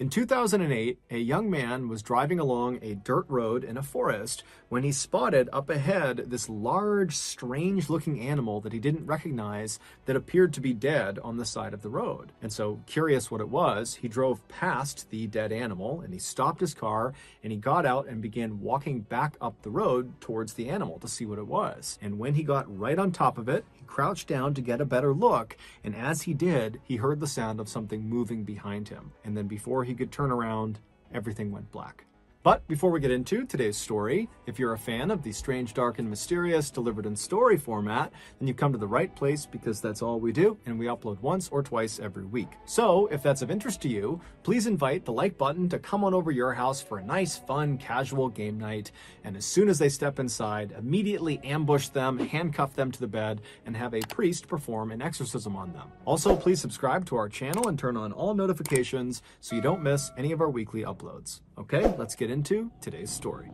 In 2008, a young man was driving along a dirt road in a forest when he spotted up ahead this large, strange-looking animal that he didn't recognize that appeared to be dead on the side of the road. And so, curious what it was, he drove past the dead animal and he stopped his car and he got out and began walking back up the road towards the animal to see what it was. And when he got right on top of it, he crouched down to get a better look, and as he did, he heard the sound of something moving behind him. And then before he could turn around, everything went black. But before we get into today's story, if you're a fan of the strange, dark, and mysterious delivered in story format, then you've come to the right place because that's all we do, and we upload once or twice every week. So if that's of interest to you, please invite the like button to come on over your house for a nice, fun, casual game night, and as soon as they step inside, immediately ambush them, handcuff them to the bed, and have a priest perform an exorcism on them. Also, please subscribe to our channel and turn on all notifications so you don't miss any of our weekly uploads. Okay, let's get into today's story.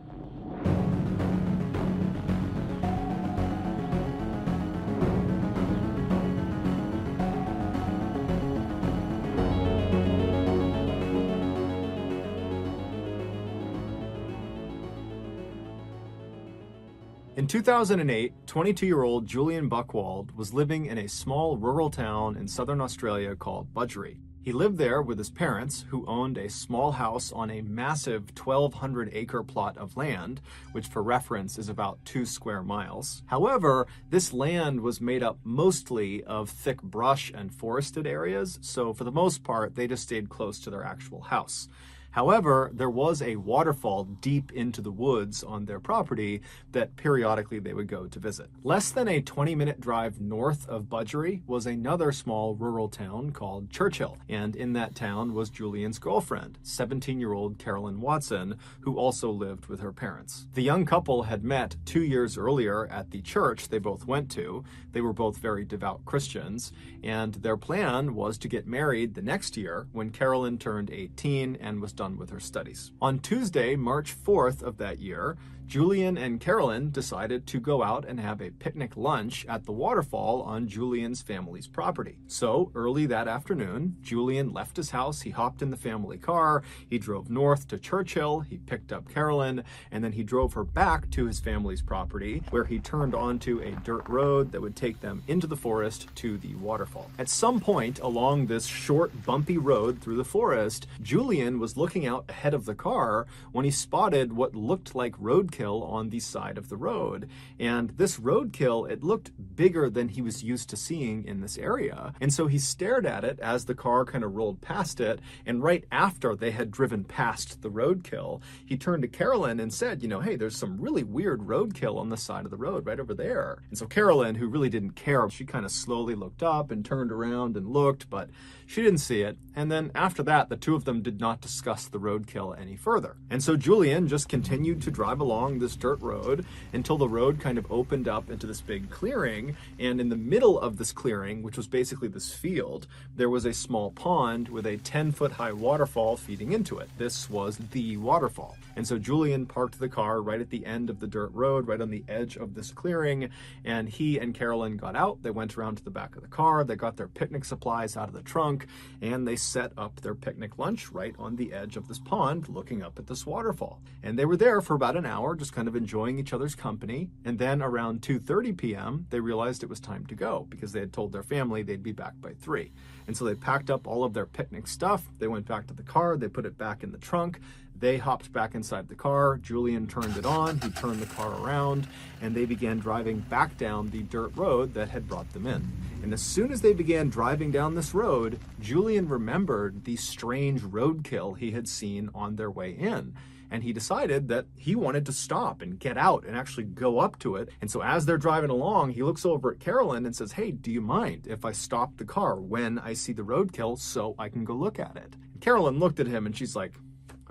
In 2008, 22-year-old Julian Buchwald was living in a small rural town in southern Australia called Budgeree. He lived there with his parents, who owned a small house on a massive 1,200-acre plot of land, which for reference is about 2 square miles. However, this land was made up mostly of thick brush and forested areas, so for the most part, they just stayed close to their actual house. However, there was a waterfall deep into the woods on their property that periodically they would go to visit. Less than a 20-minute drive north of Budgeree was another small rural town called Churchill, and in that town was Julian's girlfriend, 17-year-old Carolyn Watson, who also lived with her parents. The young couple had met 2 years earlier at the church they both went to. They were both very devout Christians, and their plan was to get married the next year when Carolyn turned 18 and was done with her studies. On Tuesday, March 4th of that year, Julian and Carolyn decided to go out and have a picnic lunch at the waterfall on Julian's family's property. So early that afternoon, Julian left his house, he hopped in the family car, he drove north to Churchill, he picked up Carolyn, and then he drove her back to his family's property, where he turned onto a dirt road that would take them into the forest to the waterfall. At some point along this short, bumpy road through the forest, Julian was looking out ahead of the car when he spotted what looked like roadkill on the side of the road. And this roadkill, it looked bigger than he was used to seeing in this area. And so he stared at it as the car kind of rolled past it. And right after they had driven past the roadkill, he turned to Carolyn and said, hey, there's some really weird roadkill on the side of the road right over there. And so Carolyn, who really didn't care, she kind of slowly looked up and turned around and looked, but she didn't see it. And then after that, the two of them did not discuss the roadkill any further. And so Julian just continued to drive along this dirt road until the road kind of opened up into this big clearing. And in the middle of this clearing, which was basically this field, there was a small pond with a 10-foot high waterfall feeding into it. This was the waterfall. And so Julian parked the car right at the end of the dirt road, right on the edge of this clearing, and he and Carolyn got out. They went around to the back of the car, they got their picnic supplies out of the trunk, and they set up their picnic lunch right on the edge of this pond, looking up at this waterfall. And they were there for about an hour, just kind of enjoying each other's company. And then around 2:30 p.m., they realized it was time to go because they had told their family they'd be back by 3. And so they packed up all of their picnic stuff. They went back to the car, they put it back in the trunk. They hopped back inside the car, Julian turned it on, he turned the car around, and they began driving back down the dirt road that had brought them in. And as soon as they began driving down this road, Julian remembered the strange roadkill he had seen on their way in. And he decided that he wanted to stop and get out and actually go up to it. And so as they're driving along, he looks over at Carolyn and says, "Hey, do you mind if I stop the car when I see the roadkill so I can go look at it?" And Carolyn looked at him and she's like,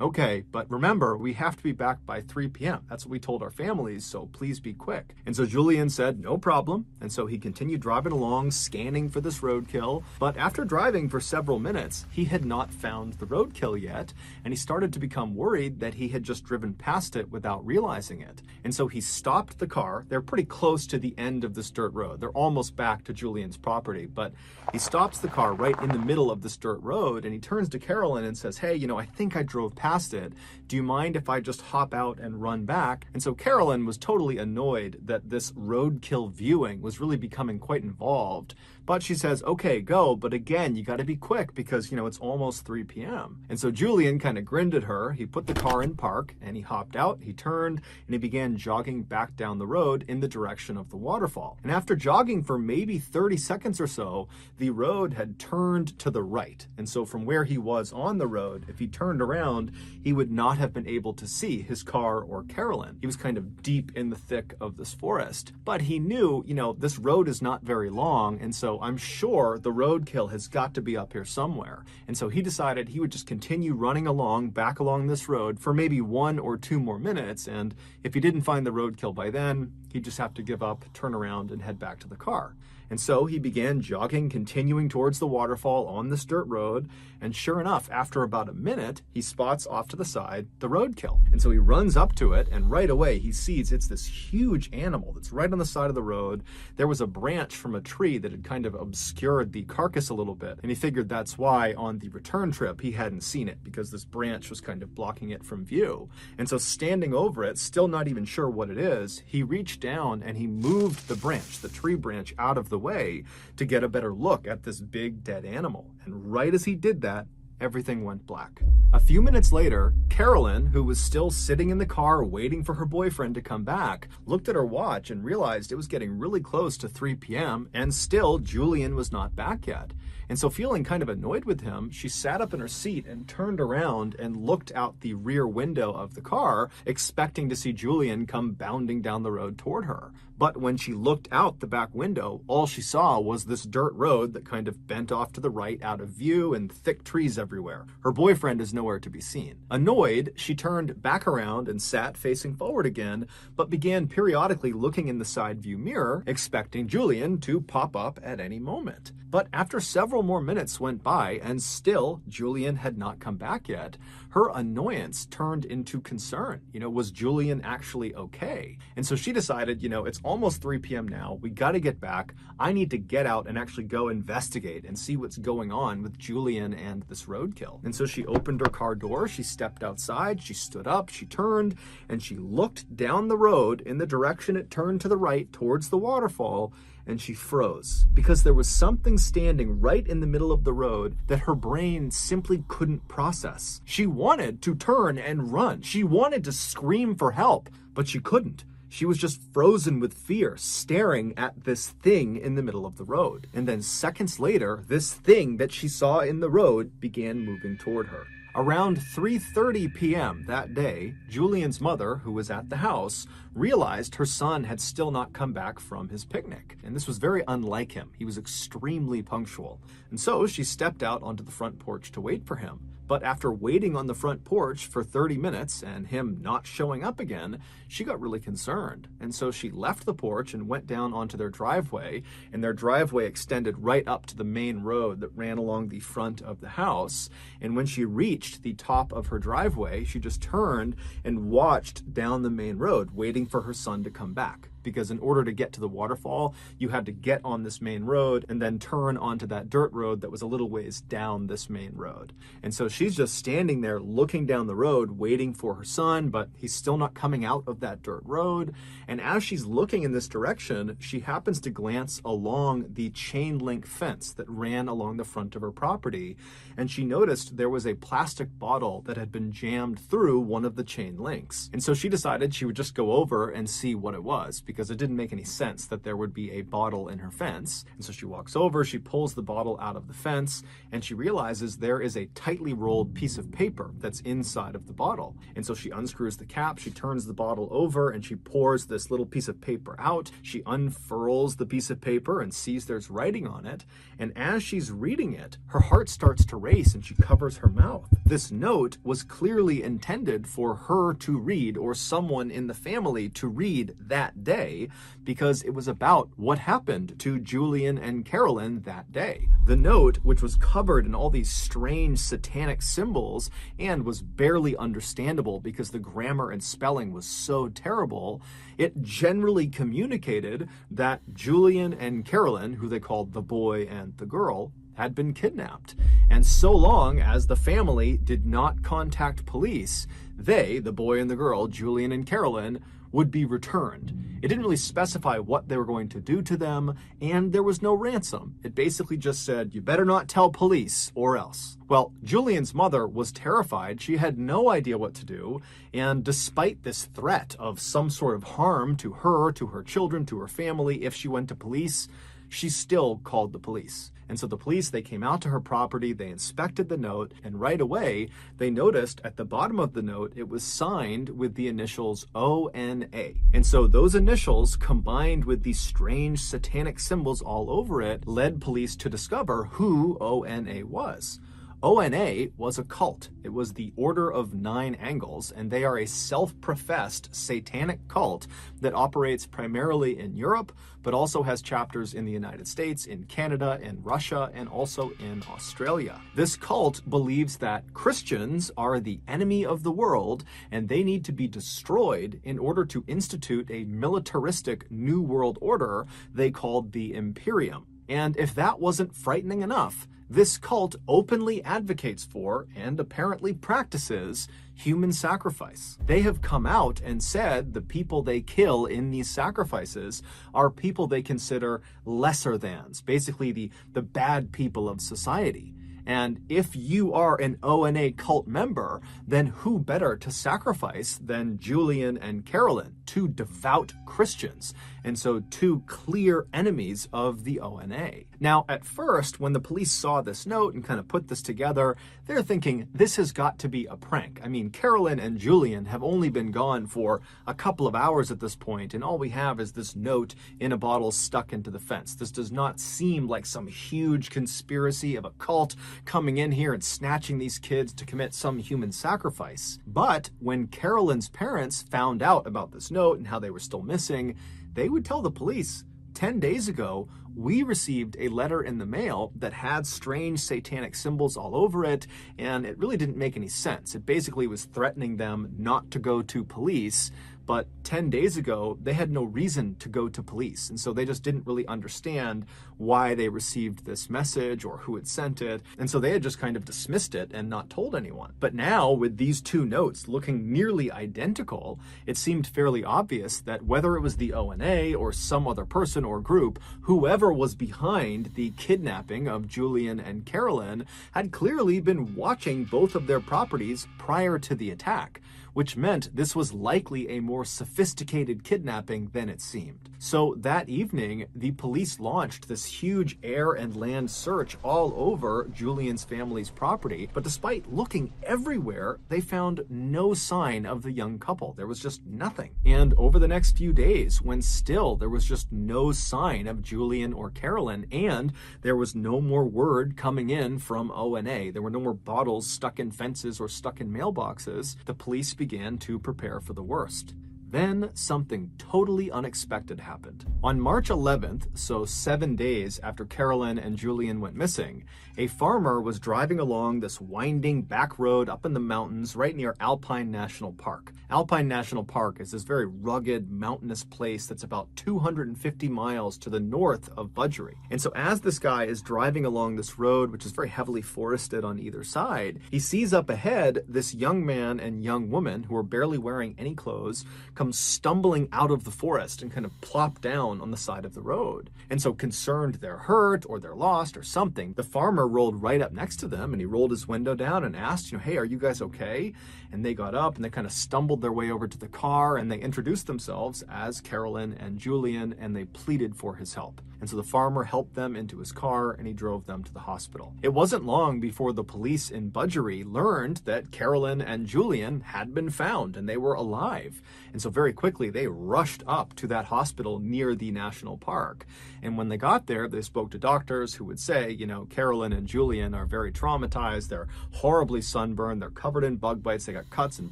Okay, but remember, we have to be back by 3 p.m. That's what we told our families, so please be quick. And so Julian said, no problem. And so he continued driving along, scanning for this roadkill. But after driving for several minutes, he had not found the roadkill yet. And he started to become worried that he had just driven past it without realizing it. And so he stopped the car. They're pretty close to the end of this dirt road. They're almost back to Julian's property, but he stops the car right in the middle of this dirt road. And he turns to Carolyn and says, hey, I think I drove past it. Do you mind if I just hop out and run back? And so Carolyn was totally annoyed that this roadkill viewing was really becoming quite involved. But she says, okay, go. But again, you got to be quick because, it's almost 3 p.m. And so Julian kind of grinned at her. He put the car in park and he hopped out, he turned, and he began jogging back down the road in the direction of the waterfall. And after jogging for maybe 30 seconds or so, the road had turned to the right. And so from where he was on the road, if he turned around, he would not have been able to see his car or Carolyn. He was kind of deep in the thick of this forest. But he knew, this road is not very long, and so I'm sure the roadkill has got to be up here somewhere. And so he decided he would just continue running back along this road for maybe 1 or 2 more minutes, and if he didn't find the roadkill by then, he'd just have to give up, turn around, and head back to the car. And so he began jogging, continuing towards the waterfall on this dirt road. And sure enough, after about a minute, he spots off to the side the roadkill. And so he runs up to it, and right away he sees it's this huge animal that's right on the side of the road. There was a branch from a tree that had kind of obscured the carcass a little bit. And he figured that's why on the return trip he hadn't seen it, because this branch was kind of blocking it from view. And so standing over it, still not even sure what it is, he reached down and he moved the branch, the tree branch, out of the way to get a better look at this big dead animal. And right as he did that, everything went black. A few minutes later, Carolyn, who was still sitting in the car waiting for her boyfriend to come back, looked at her watch and realized it was getting really close to 3 p.m. and still Julian was not back yet. And so feeling kind of annoyed with him, she sat up in her seat and turned around and looked out the rear window of the car, expecting to see Julian come bounding down the road toward her. But when she looked out the back window, all she saw was this dirt road that kind of bent off to the right out of view and thick trees everywhere. Her boyfriend is nowhere to be seen. Annoyed, she turned back around and sat facing forward again, but began periodically looking in the side view mirror, expecting Julian to pop up at any moment. But after several more minutes went by and still Julian had not come back yet, her annoyance turned into concern. Was Julian actually okay? And so she decided, it's almost 3 p.m. now. We got to get back. I need to get out and actually go investigate and see what's going on with Julian and this roadkill. And so she opened her car door. She stepped outside. She stood up. She turned and she looked down the road in the direction it turned to the right towards the waterfall. And she froze because there was something standing right in the middle of the road that her brain simply couldn't process. She wanted to turn and run. She wanted to scream for help, but she couldn't. She was just frozen with fear, staring at this thing in the middle of the road. And then seconds later, this thing that she saw in the road began moving toward her. Around 3:30 p.m. that day, Julian's mother, who was at the house, realized her son had still not come back from his picnic. And this was very unlike him. He was extremely punctual. And so she stepped out onto the front porch to wait for him. But after waiting on the front porch for 30 minutes and him not showing up again, she got really concerned. And so she left the porch and went down onto their driveway, and their driveway extended right up to the main road that ran along the front of the house. And when she reached the top of her driveway, she just turned and watched down the main road, waiting for her son to come back. Because in order to get to the waterfall, you had to get on this main road and then turn onto that dirt road that was a little ways down this main road. And so she's just standing there looking down the road, waiting for her son, but he's still not coming out of that dirt road. And as she's looking in this direction, she happens to glance along the chain link fence that ran along the front of her property. And she noticed there was a plastic bottle that had been jammed through one of the chain links. And so she decided she would just go over and see what it was, because it didn't make any sense that there would be a bottle in her fence. And so she walks over, she pulls the bottle out of the fence, and she realizes there is a tightly rolled piece of paper that's inside of the bottle. And so she unscrews the cap, she turns the bottle over, and she pours this little piece of paper out. She unfurls the piece of paper and sees there's writing on it. And as she's reading it, her heart starts to race and she covers her mouth. This note was clearly intended for her to read, or someone in the family to read that day, because it was about what happened to Julian and Carolyn that day. The note, which was covered in all these strange satanic symbols and was barely understandable because the grammar and spelling was so terrible, it generally communicated that Julian and Carolyn, who they called the boy and the girl, had been kidnapped. And so long as the family did not contact police, they, the boy and the girl, Julian and Carolyn, would be returned. It didn't really specify what they were going to do to them, and there was no ransom. It basically just said, you better not tell police or else. Well, Julian's mother was terrified. She had no idea what to do, and despite this threat of some sort of harm to her, to her children, to her family, if she went to police, she still called the police. And so the police, they came out to her property, they inspected the note, and right away, they noticed at the bottom of the note, it was signed with the initials ONA. And so those initials, combined with these strange satanic symbols all over it, led police to discover who ONA was. ONA was a cult. It was the Order of Nine Angles, and they are a self-professed satanic cult that operates primarily in Europe, but also has chapters in the United States, in Canada, in Russia, and also in Australia. This cult believes that Christians are the enemy of the world, and they need to be destroyed in order to institute a militaristic New World Order they called the Imperium. And if that wasn't frightening enough, this cult openly advocates for, and apparently practices, human sacrifice. They have come out and said the people they kill in these sacrifices are people they consider lesser thans, basically the bad people of society. And if you are an ONA cult member, then who better to sacrifice than Julian and Carolyn, two devout Christians, and so two clear enemies of the ONA. Now, at first, when the police saw this note and kind of put this together, they're thinking, this has got to be a prank. I mean, Carolyn and Julian have only been gone for a couple of hours at this point, and all we have is this note in a bottle stuck into the fence. This does not seem like some huge conspiracy of a cult coming in here and snatching these kids to commit some human sacrifice. But when Carolyn's parents found out about this note and how they were still missing, they would tell the police, 10 days ago, we received a letter in the mail that had strange satanic symbols all over it, and it really didn't make any sense. It basically was threatening them not to go to police, but 10 days ago, they had no reason to go to police. And so they just didn't really understand why they received this message or who had sent it. And so they had just kind of dismissed it and not told anyone. But now, with these two notes looking nearly identical, it seemed fairly obvious that whether it was the ONA or some other person or group, whoever was behind the kidnapping of Julian and Carolyn had clearly been watching both of their properties prior to the attack, which meant this was likely a more sophisticated kidnapping than it seemed. So that evening, the police launched this huge air and land search all over Julian's family's property, but despite looking everywhere, they found no sign of the young couple. There was just nothing. And over the next few days, when still there was just no sign of Julian or Carolyn, and there was no more word coming in from ONA, there were no more bottles stuck in fences or stuck in mailboxes, the police began to prepare for the worst. Then something totally unexpected happened. On March 11th, so 7 days after Carolyn and Julian went missing, a farmer was driving along this winding back road up in the mountains right near Alpine National Park. Alpine National Park is this very rugged, mountainous place that's about 250 miles to the north of Budgery. And so as this guy is driving along this road, which is very heavily forested on either side, he sees up ahead this young man and young woman who are barely wearing any clothes, come stumbling out of the forest and kind of plop down on the side of the road. And so concerned they're hurt or they're lost or something, the farmer rolled right up next to them and he rolled his window down and asked, hey, are you guys okay? And they got up and they kind of stumbled their way over to the car and they introduced themselves as Carolyn and Julian, and they pleaded for his help. And so the farmer helped them into his car and he drove them to the hospital. It wasn't long before the police in Budgery learned that Carolyn and Julian had been found and they were alive. And so very quickly they rushed up to that hospital near the national park. And when they got there, they spoke to doctors who would say, Carolyn and Julian are very traumatized. They're horribly sunburned. They're covered in bug bites. They got cuts and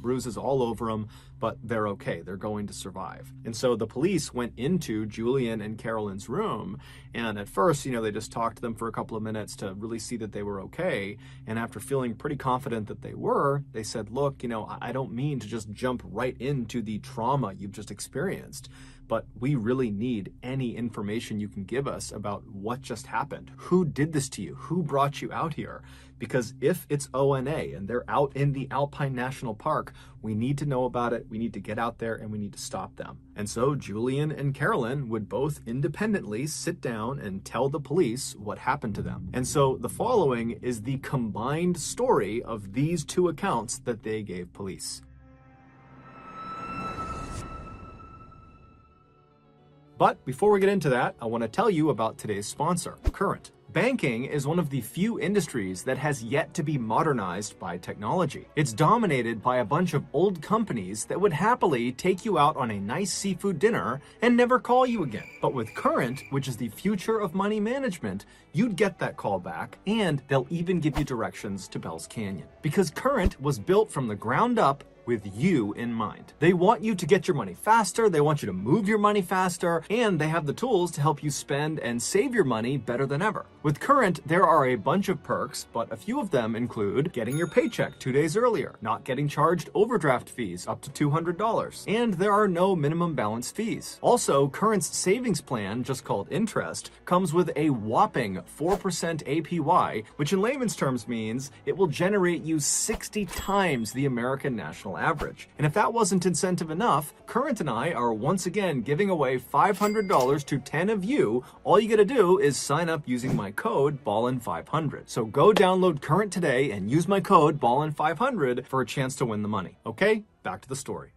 bruises all over them, but they're okay. They're going to survive. And so the police went into Julian and Carolyn's room. And at first, they just talked to them for a couple of minutes to really see that they were okay. And after feeling pretty confident that they were, they said, look, I don't mean to just jump right into the trauma you've just experienced, but we really need any information you can give us about what just happened. Who did this to you? Who brought you out here? Because if it's ONA and they're out in the Alpine National Park, we need to know about it. We need to get out there and we need to stop them. And so Julian and Carolyn would both independently sit down and tell the police what happened to them. And so the following is the combined story of these two accounts that they gave police. But before we get into that, I want to tell you about today's sponsor, Current. Banking is one of the few industries that has yet to be modernized by technology. It's dominated by a bunch of old companies that would happily take you out on a nice seafood dinner and never call you again. But with Current, which is the future of money management, you'd get that call back, and they'll even give you directions to Bell's Canyon. Because Current was built from the ground up with you in mind. They want you to get your money faster, they want you to move your money faster, and they have the tools to help you spend and save your money better than ever. With Current, there are a bunch of perks, but a few of them include getting your paycheck 2 days earlier, not getting charged overdraft fees up to $200, and there are no minimum balance fees. Also, Current's savings plan, just called Interest, comes with a whopping 4% APY, which in layman's terms means it will generate you 60 times the American national average. And if that wasn't incentive enough, Current and I are once again giving away $500 to 10 of you. All you gotta do is sign up using my code BALLEN500. So go download Current today and use my code BALLEN500 for a chance to win the money. Okay, back to the story.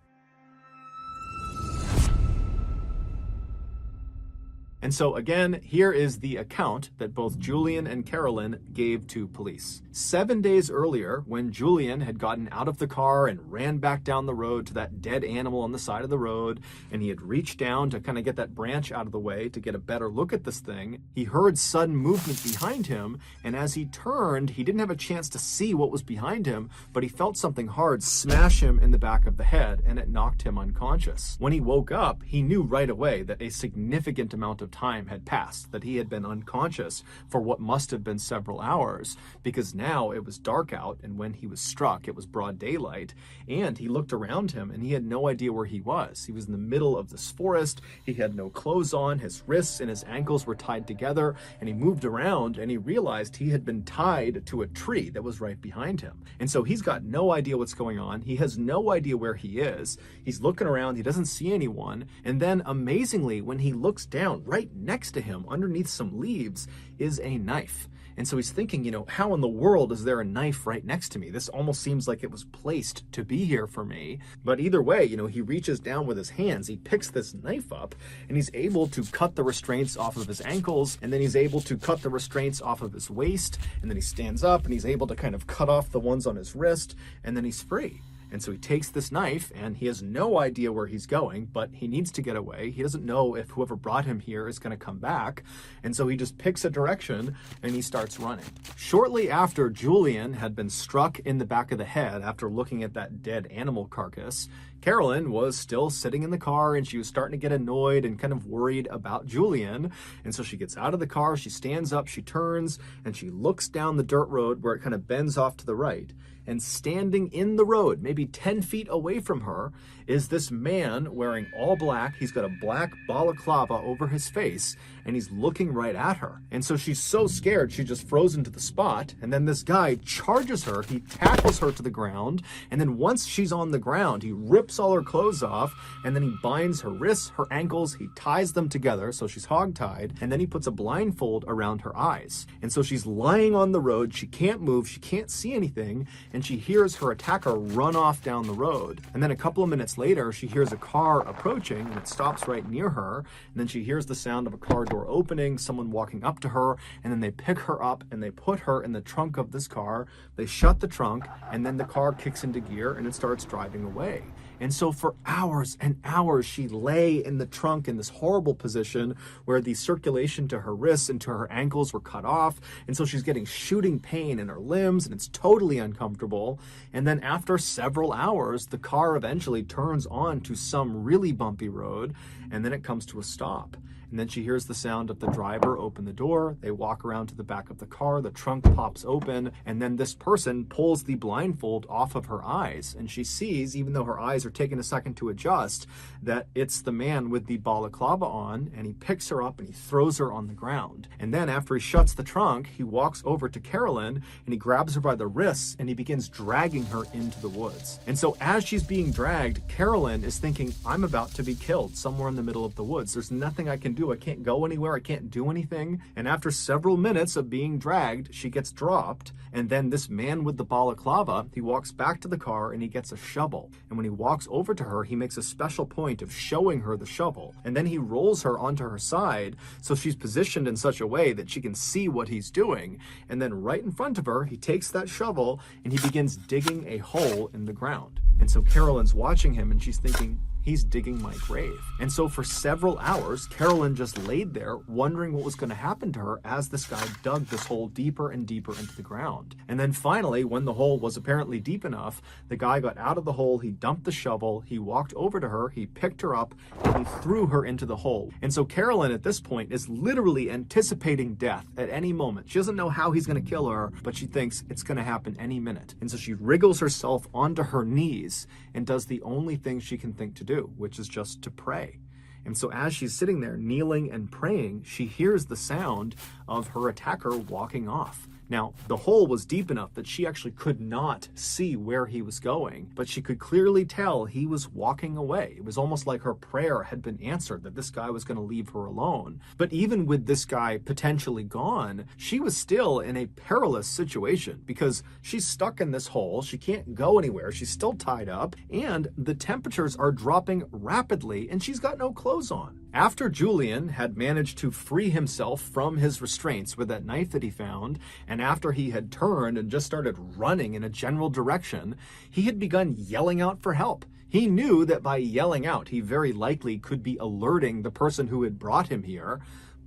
And so again, here is the account that both Julian and Carolyn gave to police. 7 days earlier, when Julian had gotten out of the car and ran back down the road to that dead animal on the side of the road, and he had reached down to kind of get that branch out of the way to get a better look at this thing, he heard sudden movement behind him, and as he turned, he didn't have a chance to see what was behind him, but he felt something hard smash him in the back of the head, and it knocked him unconscious. When he woke up, he knew right away that a significant amount of time had passed, that he had been unconscious for what must have been several hours, because now it was dark out, and when he was struck, it was broad daylight, and he looked around him and he had no idea where he was. He was in the middle of this forest, he had no clothes on, his wrists and his ankles were tied together, and he moved around and he realized he had been tied to a tree that was right behind him. And so he's got no idea what's going on, he has no idea where he is, he's looking around, he doesn't see anyone, and then amazingly, when he looks down, right next to him, underneath some leaves, is a knife. And so he's thinking, how in the world is there a knife right next to me? This almost seems like it was placed to be here for me. But either way, he reaches down with his hands, he picks this knife up, and he's able to cut the restraints off of his ankles, and then he's able to cut the restraints off of his waist, and then he stands up and he's able to kind of cut off the ones on his wrist, and then he's free. And so he takes this knife and he has no idea where he's going, but he needs to get away. He doesn't know if whoever brought him here is going to come back. And so he just picks a direction and he starts running. Shortly after Julian had been struck in the back of the head after looking at that dead animal carcass, Carolyn was still sitting in the car and she was starting to get annoyed and kind of worried about Julian. And so she gets out of the car, she stands up, she turns, and she looks down the dirt road where it kind of bends off to the right. and standing in the road, maybe 10 feet away from her, is this man wearing all black. He's got a black balaclava over his face, and he's looking right at her. And so she's so scared, she just frozen to the spot. And then this guy charges her, he tackles her to the ground, and then once she's on the ground, he rips all her clothes off, and then he binds her wrists, her ankles, he ties them together so she's hogtied, and then he puts a blindfold around her eyes. And so she's lying on the road, she can't move, she can't see anything, and she hears her attacker run off down the road. And then a couple of minutes later, she hears a car approaching, and it stops right near her, and then she hears the sound of a car door opening, someone walking up to her, and then they pick her up and they put her in the trunk of this car, they shut the trunk, and then the car kicks into gear and it starts driving away. And so for hours and hours, she lay in the trunk in this horrible position where the circulation to her wrists and to her ankles were cut off. And so she's getting shooting pain in her limbs, and it's totally uncomfortable. And then after several hours, the car eventually turns on to some really bumpy road, and then it comes to a stop. And then she hears the sound of the driver open the door. They walk around to the back of the car. The trunk pops open. And then this person pulls the blindfold off of her eyes. And she sees, even though her eyes are taking a second to adjust, that it's the man with the balaclava on. And he picks her up and he throws her on the ground. And then after he shuts the trunk, he walks over to Carolyn and he grabs her by the wrists and he begins dragging her into the woods. And so as she's being dragged, Carolyn is thinking, I'm about to be killed somewhere in the middle of the woods. There's nothing I can do. I can't go anywhere. I can't do anything. And after several minutes of being dragged, she gets dropped. And then this man with the balaclava, he walks back to the car and he gets a shovel. And when he walks over to her, he makes a special point of showing her the shovel. And then he rolls her onto her side so she's positioned in such a way that she can see what he's doing. And then right in front of her, he takes that shovel and he begins digging a hole in the ground. And so Carolyn's watching him and she's thinking, he's digging my grave. And so for several hours, Carolyn just laid there wondering what was going to happen to her as this guy dug this hole deeper and deeper into the ground. And then finally, when the hole was apparently deep enough, the guy got out of the hole, he dumped the shovel, he walked over to her, he picked her up, and he threw her into the hole. And so Carolyn at this point is literally anticipating death at any moment. She doesn't know how he's going to kill her, but she thinks it's going to happen any minute. And so she wriggles herself onto her knees and does the only thing she can think to do, which is just to pray. And so as she's sitting there kneeling and praying, she hears the sound of her attacker walking off. Now, the hole was deep enough that she actually could not see where he was going, but she could clearly tell he was walking away. It was almost like her prayer had been answered, that this guy was going to leave her alone. But even with this guy potentially gone, she was still in a perilous situation because she's stuck in this hole. She can't go anywhere. She's still tied up, and the temperatures are dropping rapidly, and she's got no clothes on. After Julian had managed to free himself from his restraints with that knife that he found, and after he had turned and just started running in a general direction, he had begun yelling out for help. He knew that by yelling out, he very likely could be alerting the person who had brought him here,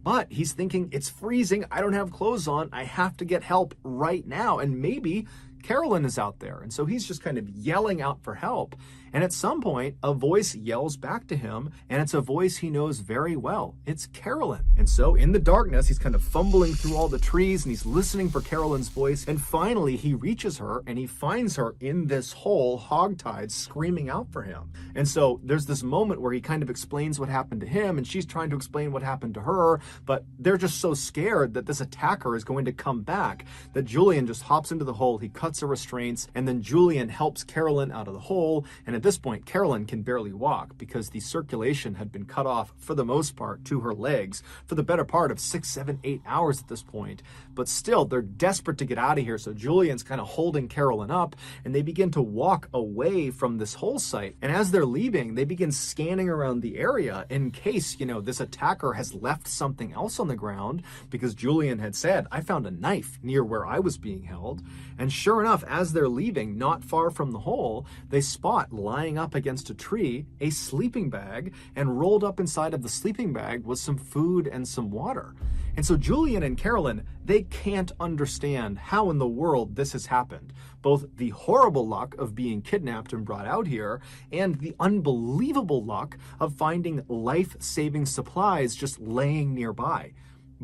but he's thinking, it's freezing, I don't have clothes on, I have to get help right now, and maybe Carolyn is out there. And so he's just kind of yelling out for help. And at some point, a voice yells back to him, and it's a voice he knows very well. It's Carolyn. And so in the darkness, he's kind of fumbling through all the trees, and he's listening for Carolyn's voice. And finally, he reaches her, and he finds her in this hole, hogtied, screaming out for him. And so there's this moment where he kind of explains what happened to him, and she's trying to explain what happened to her, but they're just so scared that this attacker is going to come back that Julian just hops into the hole, he cuts her restraints, and then Julian helps Carolyn out of the hole. And at this point, Carolyn can barely walk because the circulation had been cut off for the most part to her legs for the better part of 6, 7, 8 hours at this point. But still, they're desperate to get out of here. So Julian's kind of holding Carolyn up, and they begin to walk away from this hole site. And as they're leaving, they begin scanning around the area in case, this attacker has left something else on the ground, because Julian had said, I found a knife near where I was being held. And sure enough, as they're leaving, not far from the hole, they spot lying up against a tree a sleeping bag, and rolled up inside of the sleeping bag was some food and some water. And so Julian and Carolyn, they can't understand how in the world this has happened. Both the horrible luck of being kidnapped and brought out here, and the unbelievable luck of finding life-saving supplies just laying nearby.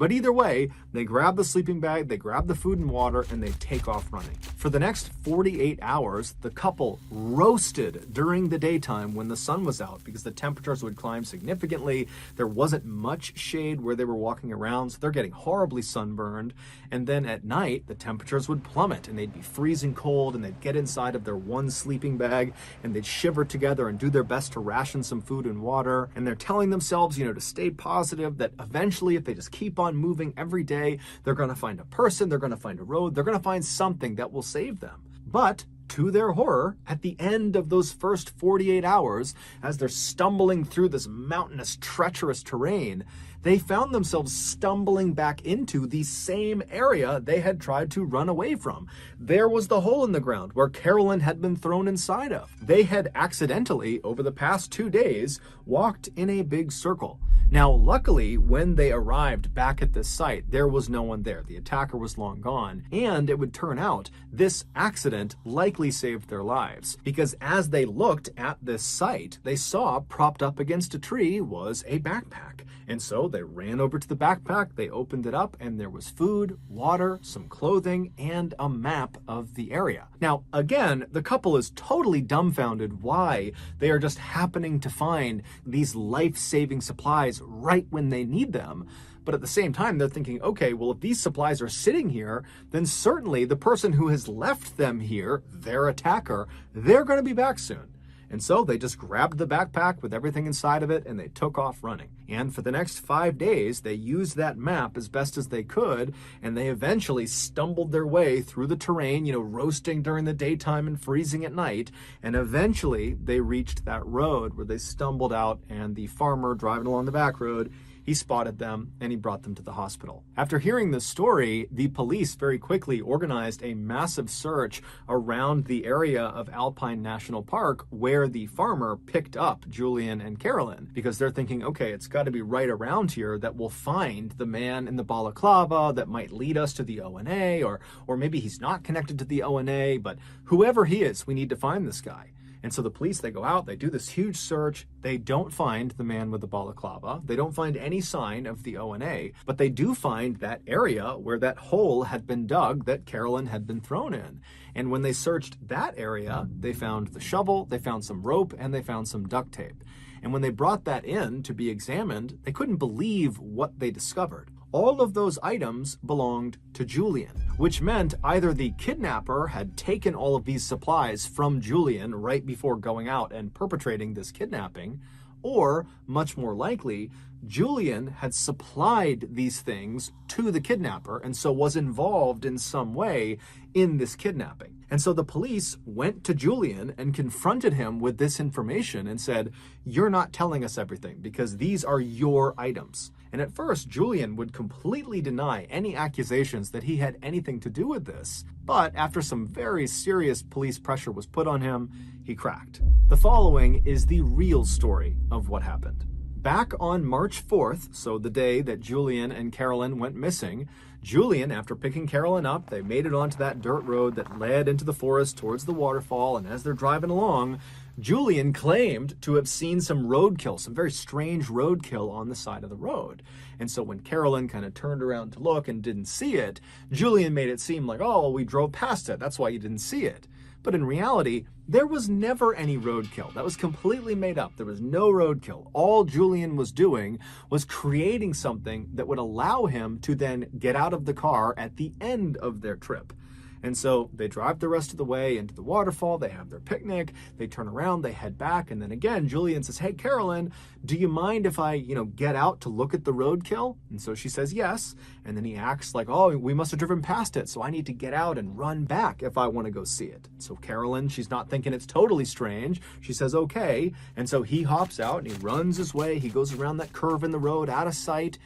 But either way, they grab the sleeping bag, they grab the food and water, and they take off running. For the next 48 hours, the couple roasted during the daytime when the sun was out because the temperatures would climb significantly. There wasn't much shade where they were walking around, so they're getting horribly sunburned. And then at night, the temperatures would plummet and they'd be freezing cold, and they'd get inside of their one sleeping bag and they'd shiver together and do their best to ration some food and water. And they're telling themselves, to stay positive, that eventually if they just keep on moving every day, they're going to find a person, they're going to find a road, they're going to find something that will save them. But to their horror, at the end of those first 48 hours, as they're stumbling through this mountainous, treacherous terrain, they found themselves stumbling back into the same area they had tried to run away from. There was the hole in the ground where Carolyn had been thrown inside of. They had accidentally, over the past 2 days, walked in a big circle. Now, luckily, when they arrived back at this site, there was no one there. The attacker was long gone, and it would turn out this accident likely saved their lives, because as they looked at this site, they saw propped up against a tree was a backpack. And so they ran over to the backpack, they opened it up, and there was food, water, some clothing, and a map of the area. Now, again, the couple is totally dumbfounded why they are just happening to find these life-saving supplies right when they need them. But at the same time, they're thinking, okay, well, if these supplies are sitting here, then certainly the person who has left them here, their attacker, they're going to be back soon. And so they just grabbed the backpack with everything inside of it and they took off running. And for the next 5 days, they used that map as best as they could, and they eventually stumbled their way through the terrain, roasting during the daytime and freezing at night. And eventually they reached that road where they stumbled out, and the farmer driving along the back road, he spotted them and he brought them to the hospital. After hearing this story, the police very quickly organized a massive search around the area of Alpine National Park where the farmer picked up Julian and Carolyn, because they're thinking, okay, it's got to be right around here that we'll find the man in the balaclava that might lead us to the ONA, or maybe he's not connected to the ONA, but whoever he is, we need to find this guy. And so the police, they go out, they do this huge search. They don't find the man with the balaclava. They don't find any sign of the ONA, but they do find that area where that hole had been dug that Carolyn had been thrown in. And when they searched that area, they found the shovel, they found some rope, and they found some duct tape. And when they brought that in to be examined, they couldn't believe what they discovered. All of those items belonged to Julian, which meant either the kidnapper had taken all of these supplies from Julian right before going out and perpetrating this kidnapping, or, much more likely, Julian had supplied these things to the kidnapper and so was involved in some way in this kidnapping. And so the police went to Julian and confronted him with this information and said, "You're not telling us everything because these are your items." And at first, Julian would completely deny any accusations that he had anything to do with this. But after some very serious police pressure was put on him, he cracked. The following is the real story of what happened. Back on March 4th, so the day that Julian and Carolyn went missing, Julian, after picking Carolyn up, they made it onto that dirt road that led into the forest towards the waterfall, and as they're driving along, Julian claimed to have seen some roadkill, some very strange roadkill on the side of the road. And so when Carolyn kind of turned around to look and didn't see it, Julian made it seem like, oh, well, we drove past it, that's why you didn't see it. But in reality, there was never any roadkill. That was completely made up. There was no roadkill. All Julian was doing was creating something that would allow him to then get out of the car at the end of their trip. And so they drive the rest of the way into the waterfall, they have their picnic, they turn around, they head back, and then again, Julian says, "Hey, Carolyn, do you mind if I, get out to look at the roadkill?" And so she says yes, and then he acts like, "Oh, we must have driven past it, so I need to get out and run back if I want to go see it." So Carolyn, she's not thinking it's totally strange. She says, okay, and so he hops out and he runs his way, he goes around that curve in the road, out of sight.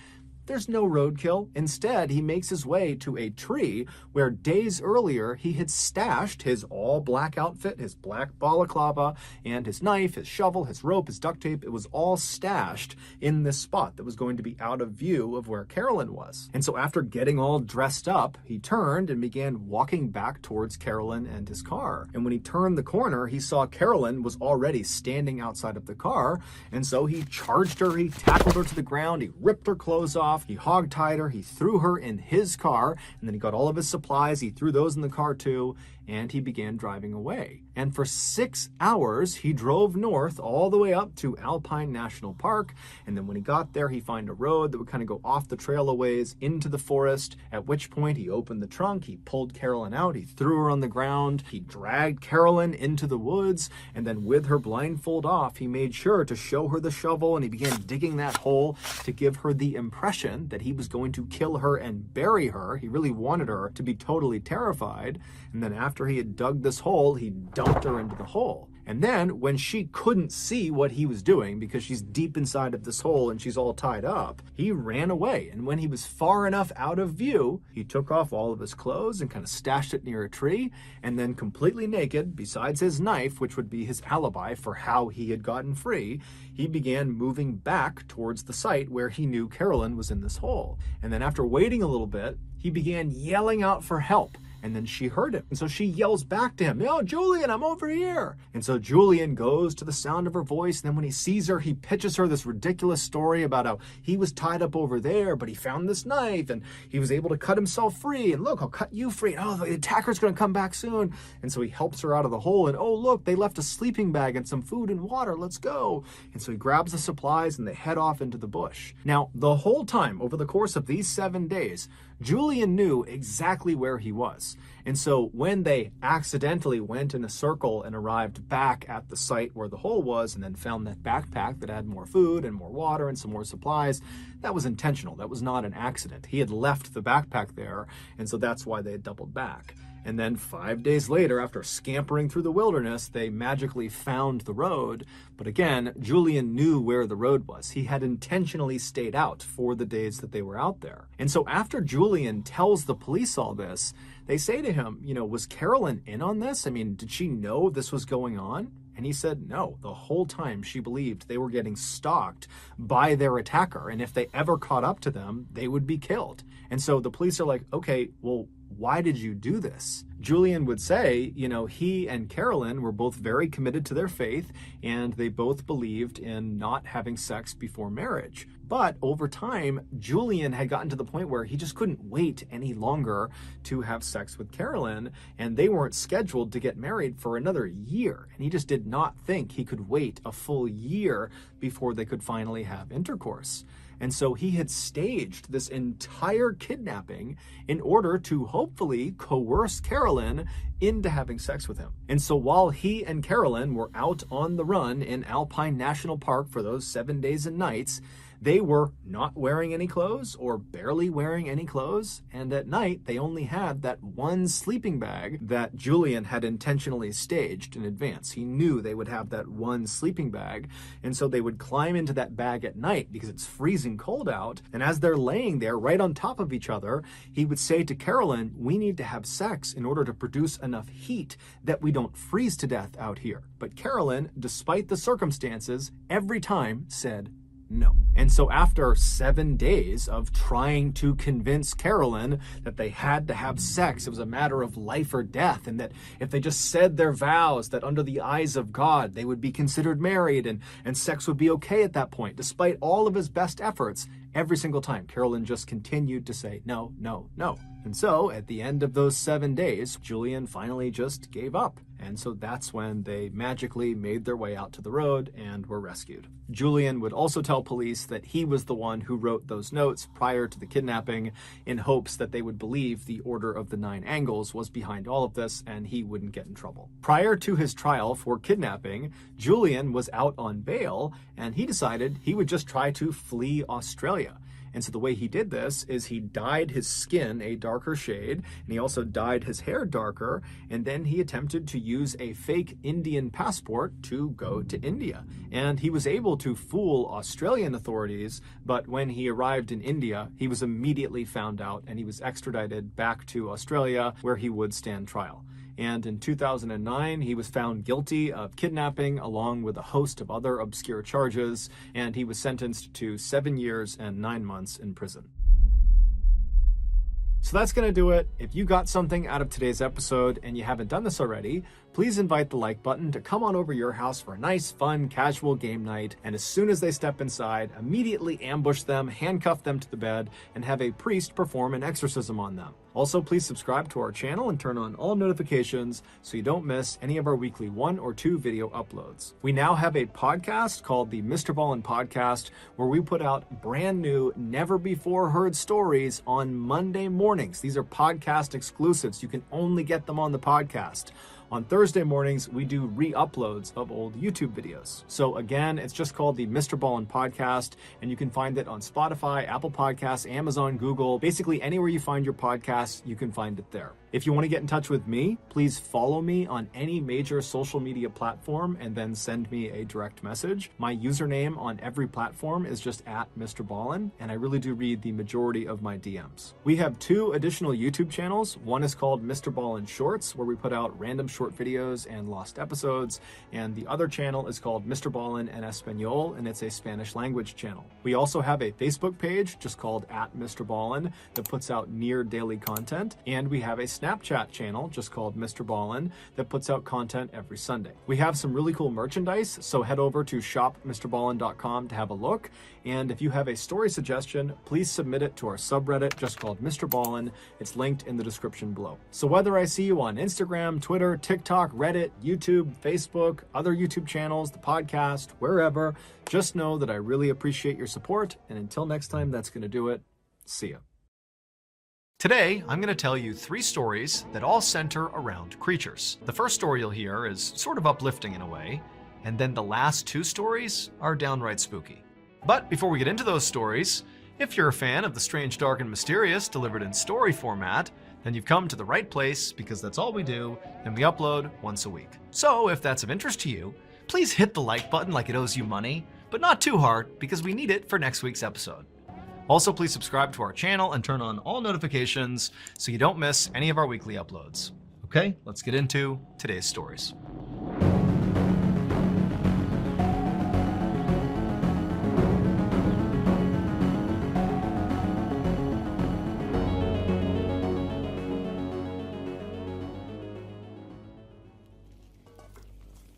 There's no roadkill. Instead, he makes his way to a tree where days earlier he had stashed his all-black outfit, his black balaclava, and his knife, his shovel, his rope, his duct tape. It was all stashed in this spot that was going to be out of view of where Carolyn was. And so after getting all dressed up, he turned and began walking back towards Carolyn and his car. And when he turned the corner, he saw Carolyn was already standing outside of the car. And so he charged her, he tackled her to the ground, he ripped her clothes off, off, he hogtied her, he threw her in his car, and then he got all of his supplies, he threw those in the car too, and he began driving away. And for 6 hours, he drove north all the way up to Alpine National Park, and then when he got there, he found a road that would kind of go off the trail a ways into the forest, at which point he opened the trunk, he pulled Carolyn out, he threw her on the ground, he dragged Carolyn into the woods, and then with her blindfold off, he made sure to show her the shovel, and he began digging that hole to give her the impression that he was going to kill her and bury her. He really wanted her to be totally terrified. And then after he had dug this hole, he dumped her into the hole. And then when she couldn't see what he was doing because she's deep inside of this hole and she's all tied up, he ran away. And when he was far enough out of view, he took off all of his clothes and kind of stashed it near a tree. And then completely naked, besides his knife, which would be his alibi for how he had gotten free, he began moving back towards the site where he knew Carolyn was in this hole. And then after waiting a little bit, he began yelling out for help. And then she heard him. And so she yells back to him, "Yo, Julian, I'm over here." And so Julian goes to the sound of her voice. And then when he sees her, he pitches her this ridiculous story about how he was tied up over there, but he found this knife and he was able to cut himself free. And look, I'll cut you free. And, oh, the attacker's going to come back soon. And so he helps her out of the hole. And, oh, look, they left a sleeping bag and some food and water. Let's go. And so he grabs the supplies and they head off into the bush. Now, the whole time, over the course of these 7 days, Julian knew exactly where he was. And so when they accidentally went in a circle and arrived back at the site where the hole was and then found that backpack that had more food and more water and some more supplies, that was intentional. That was not an accident. He had left the backpack there, and so that's why they had doubled back. And then 5 days later, after scampering through the wilderness, they magically found the road. But again, Julian knew where the road was. He had intentionally stayed out for the days that they were out there. And so after Julian tells the police all this, they say to him, was Carolyn in on this? I mean, did she know this was going on? And he said no. The whole time she believed they were getting stalked by their attacker. And if they ever caught up to them, they would be killed. And so the police are like, okay, well, why did you do this? Julian would say, he and Carolyn were both very committed to their faith and they both believed in not having sex before marriage. But over time, Julian had gotten to the point where he just couldn't wait any longer to have sex with Carolyn, and they weren't scheduled to get married for another year. And he just did not think he could wait a full year before they could finally have intercourse. And so he had staged this entire kidnapping in order to hopefully coerce Carolyn into having sex with him. And so while he and Carolyn were out on the run in Alpine National Park for those 7 days and nights, they were not wearing any clothes or barely wearing any clothes. And at night, they only had that one sleeping bag that Julian had intentionally staged in advance. He knew they would have that one sleeping bag. And so they would climb into that bag at night because it's freezing cold out. And as they're laying there right on top of each other, he would say to Carolyn, "We need to have sex in order to produce enough heat that we don't freeze to death out here." But Carolyn, despite the circumstances, every time said no. And so after 7 days of trying to convince Carolyn that they had to have sex, it was a matter of life or death, and that if they just said their vows, that under the eyes of God, they would be considered married and sex would be okay at that point, despite all of his best efforts, every single time, Carolyn just continued to say no, no, no. And so at the end of those 7 days, Julian finally just gave up. And so that's when they magically made their way out to the road and were rescued. Julian would also tell police that he was the one who wrote those notes prior to the kidnapping in hopes that they would believe the Order of the Nine Angles was behind all of this and he wouldn't get in trouble. Prior to his trial for kidnapping, Julian was out on bail and he decided he would just try to flee Australia. And so the way he did this is he dyed his skin a darker shade, and he also dyed his hair darker, and then he attempted to use a fake Indian passport to go to India. And he was able to fool Australian authorities, but when he arrived in India, he was immediately found out and he was extradited back to Australia where he would stand trial. And in 2009, he was found guilty of kidnapping along with a host of other obscure charges, and he was sentenced to 7 years and 9 months in prison. So that's going to do it. If you got something out of today's episode and you haven't done this already, please invite the like button to come on over your house for a nice, fun, casual game night. And as soon as they step inside, immediately ambush them, handcuff them to the bed, and have a priest perform an exorcism on them. Also, please subscribe to our channel and turn on all notifications so you don't miss any of our weekly 1 or 2 video uploads. We now have a podcast called the MrBallen Podcast, where we put out brand new, never before heard stories on Monday mornings. These are podcast exclusives. You can only get them on the podcast. On Thursday mornings, we do re-uploads of old YouTube videos. So again, it's just called the MrBallen Podcast, and you can find it on Spotify, Apple Podcasts, Amazon, Google, basically anywhere you find your podcasts, you can find it there. If you want to get in touch with me, please follow me on any major social media platform and then send me a direct message. My username on every platform is just @MrBallen, and I really do read the majority of my DMs. We have 2 additional YouTube channels. One is called MrBallen Shorts, where we put out random short videos and lost episodes, and the other channel is called MrBallen en Español, and it's a Spanish language channel. We also have a Facebook page just called @MrBallen that puts out near daily content, and we have a Snapchat channel just called MrBallen that puts out content every Sunday. We have some really cool merchandise, so head over to shopmrballen.com to have a look, and if you have a story suggestion, please submit it to our subreddit just called MrBallen. It's linked in the description below. So whether I see you on Instagram, Twitter, TikTok, Reddit, YouTube, Facebook, other YouTube channels, the podcast, wherever, just know that I really appreciate your support, and until next time, that's going to do it. See ya. Today, I'm going to tell you 3 stories that all center around creatures. The first story you'll hear is sort of uplifting in a way, and then the last 2 stories are downright spooky. But before we get into those stories, if you're a fan of the strange, dark, and mysterious delivered in story format, then you've come to the right place, because that's all we do, and we upload once a week. So if that's of interest to you, please hit the like button like it owes you money, but not too hard, because we need it for next week's episode. Also, please subscribe to our channel and turn on all notifications so you don't miss any of our weekly uploads. Okay, let's get into today's stories.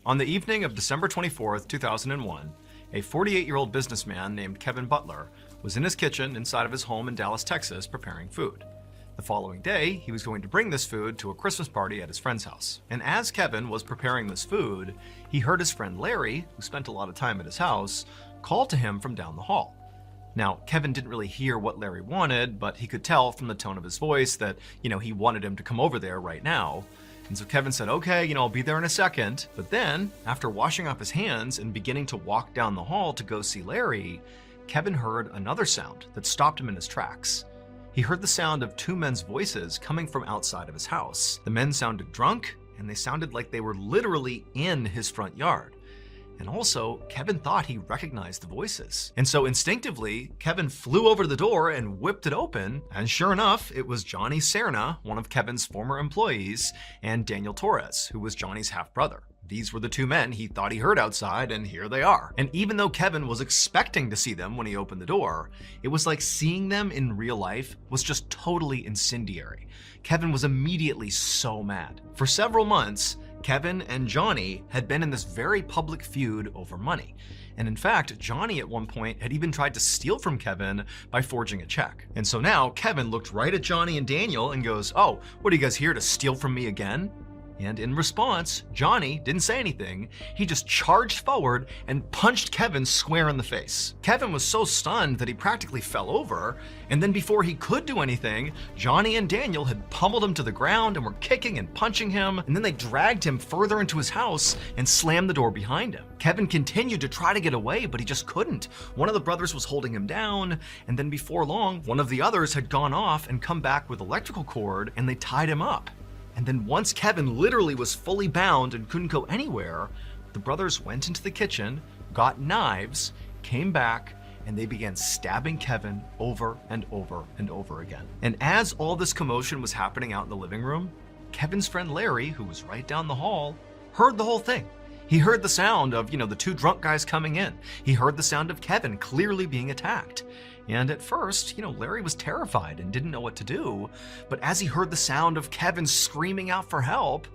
On the evening of December 24th, 2001, a 48-year-old businessman named Kevin Butler was in his kitchen inside of his home in Dallas, Texas, preparing food. The following day, he was going to bring this food to a Christmas party at his friend's house. And as Kevin was preparing this food, he heard his friend Larry, who spent a lot of time at his house, call to him from down the hall. Now, Kevin didn't really hear what Larry wanted, but he could tell from the tone of his voice that, he wanted him to come over there right now. And so Kevin said, okay, I'll be there in a second. But then, after washing off his hands and beginning to walk down the hall to go see Larry, Kevin heard another sound that stopped him in his tracks. He heard the sound of 2 men's voices coming from outside of his house. The men sounded drunk, and they sounded like they were literally in his front yard. And also, Kevin thought he recognized the voices. And so instinctively, Kevin flew over to the door and whipped it open. And sure enough, it was Johnny Serna, one of Kevin's former employees, and Daniel Torres, who was Johnny's half-brother. These were the 2 men he thought he heard outside, and here they are. And even though Kevin was expecting to see them when he opened the door, it was like seeing them in real life was just totally incendiary. Kevin was immediately so mad. For several months, Kevin and Johnny had been in this very public feud over money. And in fact, Johnny at one point had even tried to steal from Kevin by forging a check. And so now Kevin looked right at Johnny and Daniel and goes, "Oh, what are you guys here to steal from me again?" And in response, Johnny didn't say anything. He just charged forward and punched Kevin square in the face. Kevin was so stunned that he practically fell over. And then before he could do anything, Johnny and Daniel had pummeled him to the ground and were kicking and punching him. And then they dragged him further into his house and slammed the door behind him. Kevin continued to try to get away, but he just couldn't. One of the brothers was holding him down. And then before long, one of the others had gone off and come back with electrical cord, and they tied him up. And then once Kevin literally was fully bound and couldn't go anywhere, the brothers went into the kitchen, got knives, came back, and they began stabbing Kevin over and over and over again. And as all this commotion was happening out in the living room, Kevin's friend Larry, who was right down the hall, heard the whole thing. He heard the sound of, the two drunk guys coming in. He heard the sound of Kevin clearly being attacked. And at first, Larry was terrified and didn't know what to do. But as he heard the sound of Kevin screaming out for help,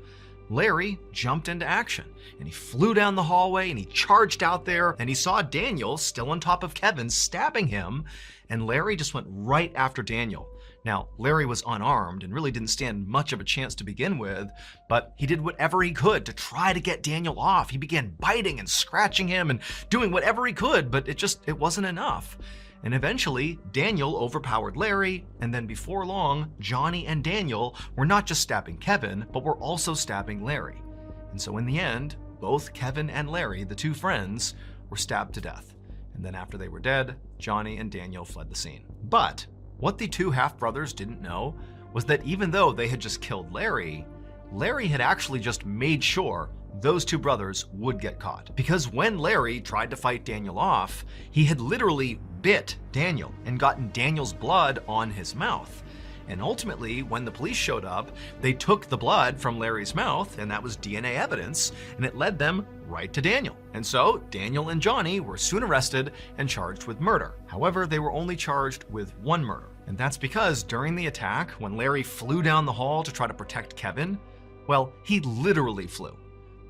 Larry jumped into action, and he flew down the hallway and he charged out there, and he saw Daniel still on top of Kevin stabbing him, and Larry just went right after Daniel. Now, Larry was unarmed and really didn't stand much of a chance to begin with, but he did whatever he could to try to get Daniel off. He began biting and scratching him and doing whatever he could, but it wasn't enough. And eventually, Daniel overpowered Larry, and then before long, Johnny and Daniel were not just stabbing Kevin, but were also stabbing Larry. And so in the end, both Kevin and Larry, the two friends, were stabbed to death. And then after they were dead, Johnny and Daniel fled the scene. But what the two half-brothers didn't know was that even though they had just killed Larry, Larry had actually just made sure those two brothers would get caught. Because when Larry tried to fight Daniel off, he had literally bit Daniel and gotten Daniel's blood on his mouth. And ultimately, when the police showed up, they took the blood from Larry's mouth, and that was DNA evidence, and it led them right to Daniel. And so Daniel and Johnny were soon arrested and charged with murder. However, they were only charged with one murder. And that's because during the attack, when Larry flew down the hall to try to protect Kevin, well, he literally flew.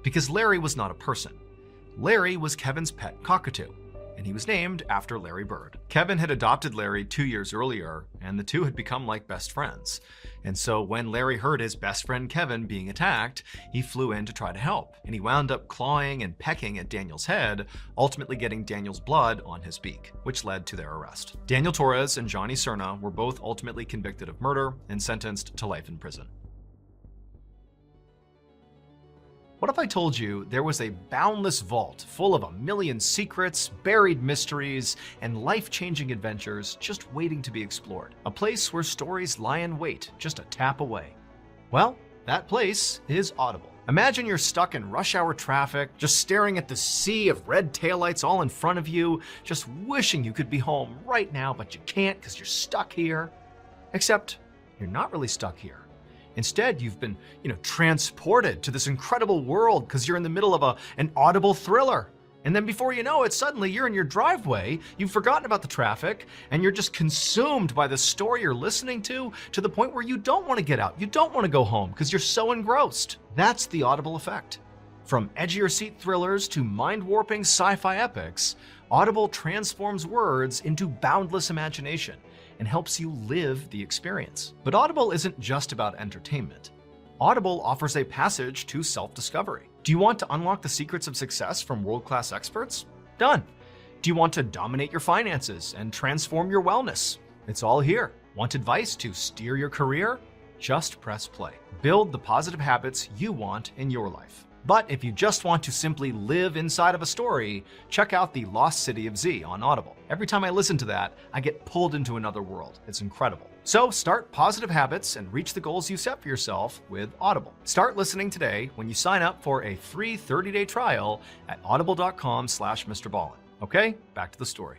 Because Larry was not a person. Larry was Kevin's pet cockatoo, and he was named after Larry Bird. Kevin had adopted Larry 2 years earlier, and the two had become like best friends. And so when Larry heard his best friend Kevin being attacked, he flew in to try to help, and he wound up clawing and pecking at Daniel's head, ultimately getting Daniel's blood on his beak, which led to their arrest. Daniel Torres and Johnny Cerna were both ultimately convicted of murder and sentenced to life in prison. What if I told you there was a boundless vault full of a million secrets, buried mysteries, and life-changing adventures just waiting to be explored? A place where stories lie in wait just a tap away. Well, that place is Audible. Imagine you're stuck in rush hour traffic, just staring at the sea of red taillights all in front of you, just wishing you could be home right now, but you can't because you're stuck here. Except you're not really stuck here. Instead, you've been, transported to this incredible world because you're in the middle of an audible thriller. And then before you know it, suddenly you're in your driveway, you've forgotten about the traffic, and you're just consumed by the story you're listening to the point where you don't want to get out. You don't want to go home because you're so engrossed. That's the Audible effect. From edgier seat thrillers to mind-warping sci-fi epics, Audible transforms words into boundless imagination and helps you live the experience. But Audible isn't just about entertainment. Audible offers a passage to self-discovery. Do you want to unlock the secrets of success from world-class experts? Done. Do you want to dominate your finances and transform your wellness? It's all here. Want advice to steer your career? Just press play. Build the positive habits you want in your life. But if you just want to simply live inside of a story, check out The Lost City of Z on Audible. Every time I listen to that, I get pulled into another world. It's incredible. So start positive habits and reach the goals you set for yourself with Audible. Start listening today when you sign up for a free 30-day trial at audible.com/MrBallen. Okay, back to the story.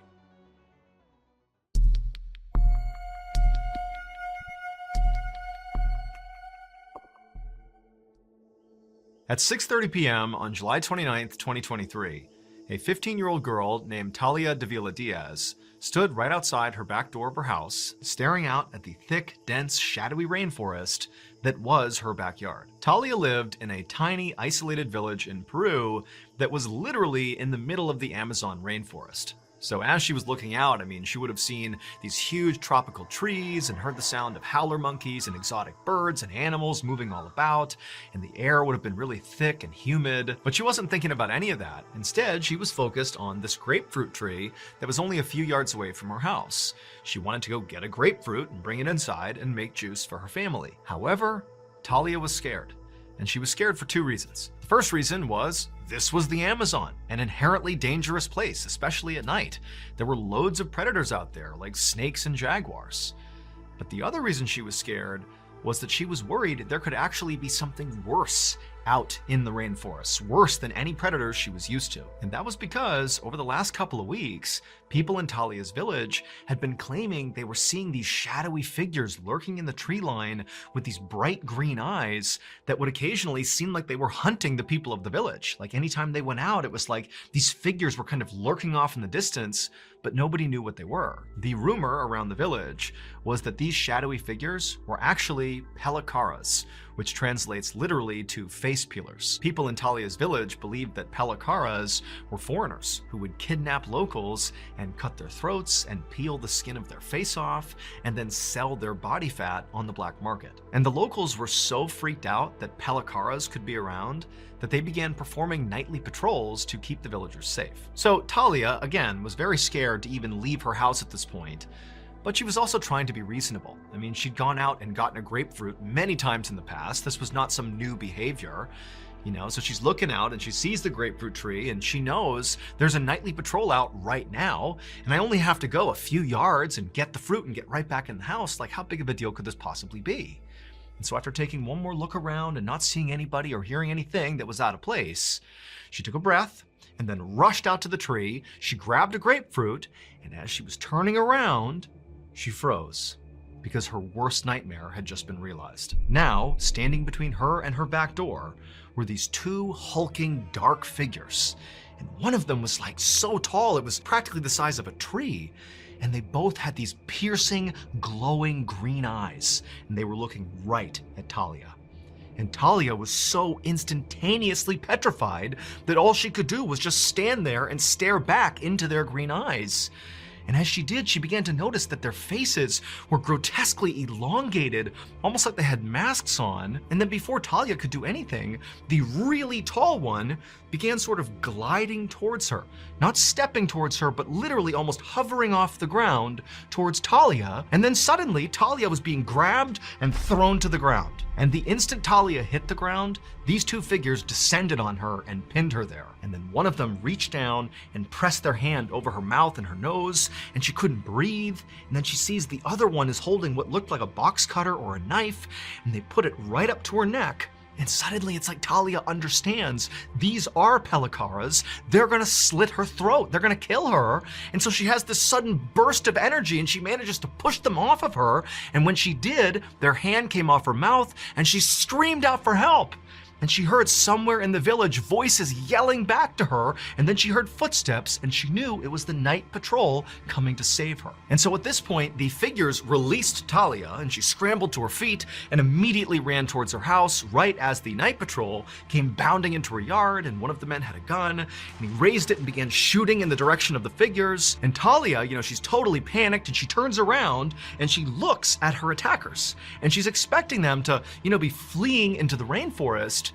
At 6:30 p.m. on July 29, 2023, a 15-year-old girl named Talia Davila Diaz stood right outside her back door of her house, staring out at the thick, dense, shadowy rainforest that was her backyard. Talia lived in a tiny, isolated village in Peru that was literally in the middle of the Amazon rainforest. So as she was looking out, she would have seen these huge tropical trees and heard the sound of howler monkeys and exotic birds and animals moving all about, and the air would have been really thick and humid. But she wasn't thinking about any of that. Instead, she was focused on this grapefruit tree that was only a few yards away from her house. She wanted to go get a grapefruit and bring it inside and make juice for her family. However, Talia was scared. And she was scared for two reasons. The first reason was this was the Amazon, an inherently dangerous place, especially at night. There were loads of predators out there, like snakes and jaguars. But the other reason she was scared was that she was worried there could actually be something worse out in the rainforest, worse than any predators she was used to. And that was because over the last couple of weeks, people in Talia's village had been claiming they were seeing these shadowy figures lurking in the tree line with these bright green eyes that would occasionally seem like they were hunting the people of the village. Like anytime they went out, it was like these figures were kind of lurking off in the distance, but nobody knew what they were. The rumor around the village was that these shadowy figures were actually pelikaras, which translates literally to face peelers. People in Talia's village believed that pelikaras were foreigners who would kidnap locals and cut their throats and peel the skin of their face off and then sell their body fat on the black market. And the locals were so freaked out that pelikaras could be around that they began performing nightly patrols to keep the villagers safe. So Talia, again, was very scared to even leave her house at this point, but she was also trying to be reasonable. I mean, she'd gone out and gotten a grapefruit many times in the past. This was not some new behavior, so she's looking out and she sees the grapefruit tree and she knows there's a nightly patrol out right now and I only have to go a few yards and get the fruit and get right back in the house. Like, how big of a deal could this possibly be? And so after taking one more look around and not seeing anybody or hearing anything that was out of place, she took a breath and then rushed out to the tree. She grabbed a grapefruit, and as she was turning around, she froze because her worst nightmare had just been realized. Now, standing between her and her back door were these two hulking dark figures. And one of them was like so tall, it was practically the size of a tree. And they both had these piercing, glowing green eyes. And they were looking right at Talia. And Talia was so instantaneously petrified that all she could do was just stand there and stare back into their green eyes. And as she did, she began to notice that their faces were grotesquely elongated, almost like they had masks on. And then before Talia could do anything, the really tall one began sort of gliding towards her. Not stepping towards her, but literally almost hovering off the ground towards Talia. And then suddenly, Talia was being grabbed and thrown to the ground. And the instant Talia hit the ground, these two figures descended on her and pinned her there. And then one of them reached down and pressed their hand over her mouth and her nose, and she couldn't breathe. And then she sees the other one is holding what looked like a box cutter or a knife, and they put it right up to her neck. And suddenly it's like Talia understands these are pelikaras. They're gonna slit her throat. They're gonna kill her. And so she has this sudden burst of energy and she manages to push them off of her. And when she did, their hand came off her mouth and she screamed out for help. And she heard somewhere in the village voices yelling back to her, and then she heard footsteps, and she knew it was the night patrol coming to save her. And so at this point, the figures released Talia, and she scrambled to her feet and immediately ran towards her house right as the night patrol came bounding into her yard, and one of the men had a gun, and he raised it and began shooting in the direction of the figures. And Talia, she's totally panicked, and she turns around, and she looks at her attackers, and she's expecting them to, be fleeing into the rainforest.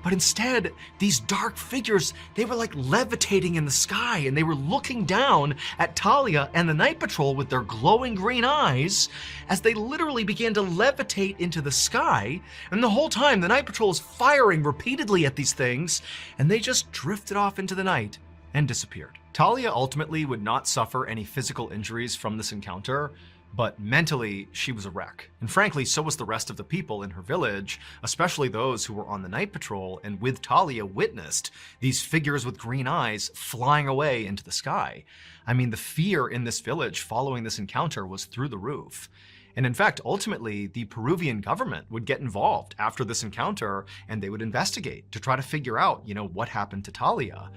But instead, these dark figures, they were like levitating in the sky, and they were looking down at Talia and the night patrol with their glowing green eyes as they literally began to levitate into the sky. And the whole time, the night patrol is firing repeatedly at these things, and they just drifted off into the night and disappeared. Talia ultimately would not suffer any physical injuries from this encounter, but mentally, she was a wreck. And frankly, so was the rest of the people in her village, especially those who were on the night patrol and with Talia witnessed these figures with green eyes flying away into the sky. I mean, the fear in this village following this encounter was through the roof. And in fact, ultimately, the Peruvian government would get involved after this encounter and they would investigate to try to figure out, what happened to Talia.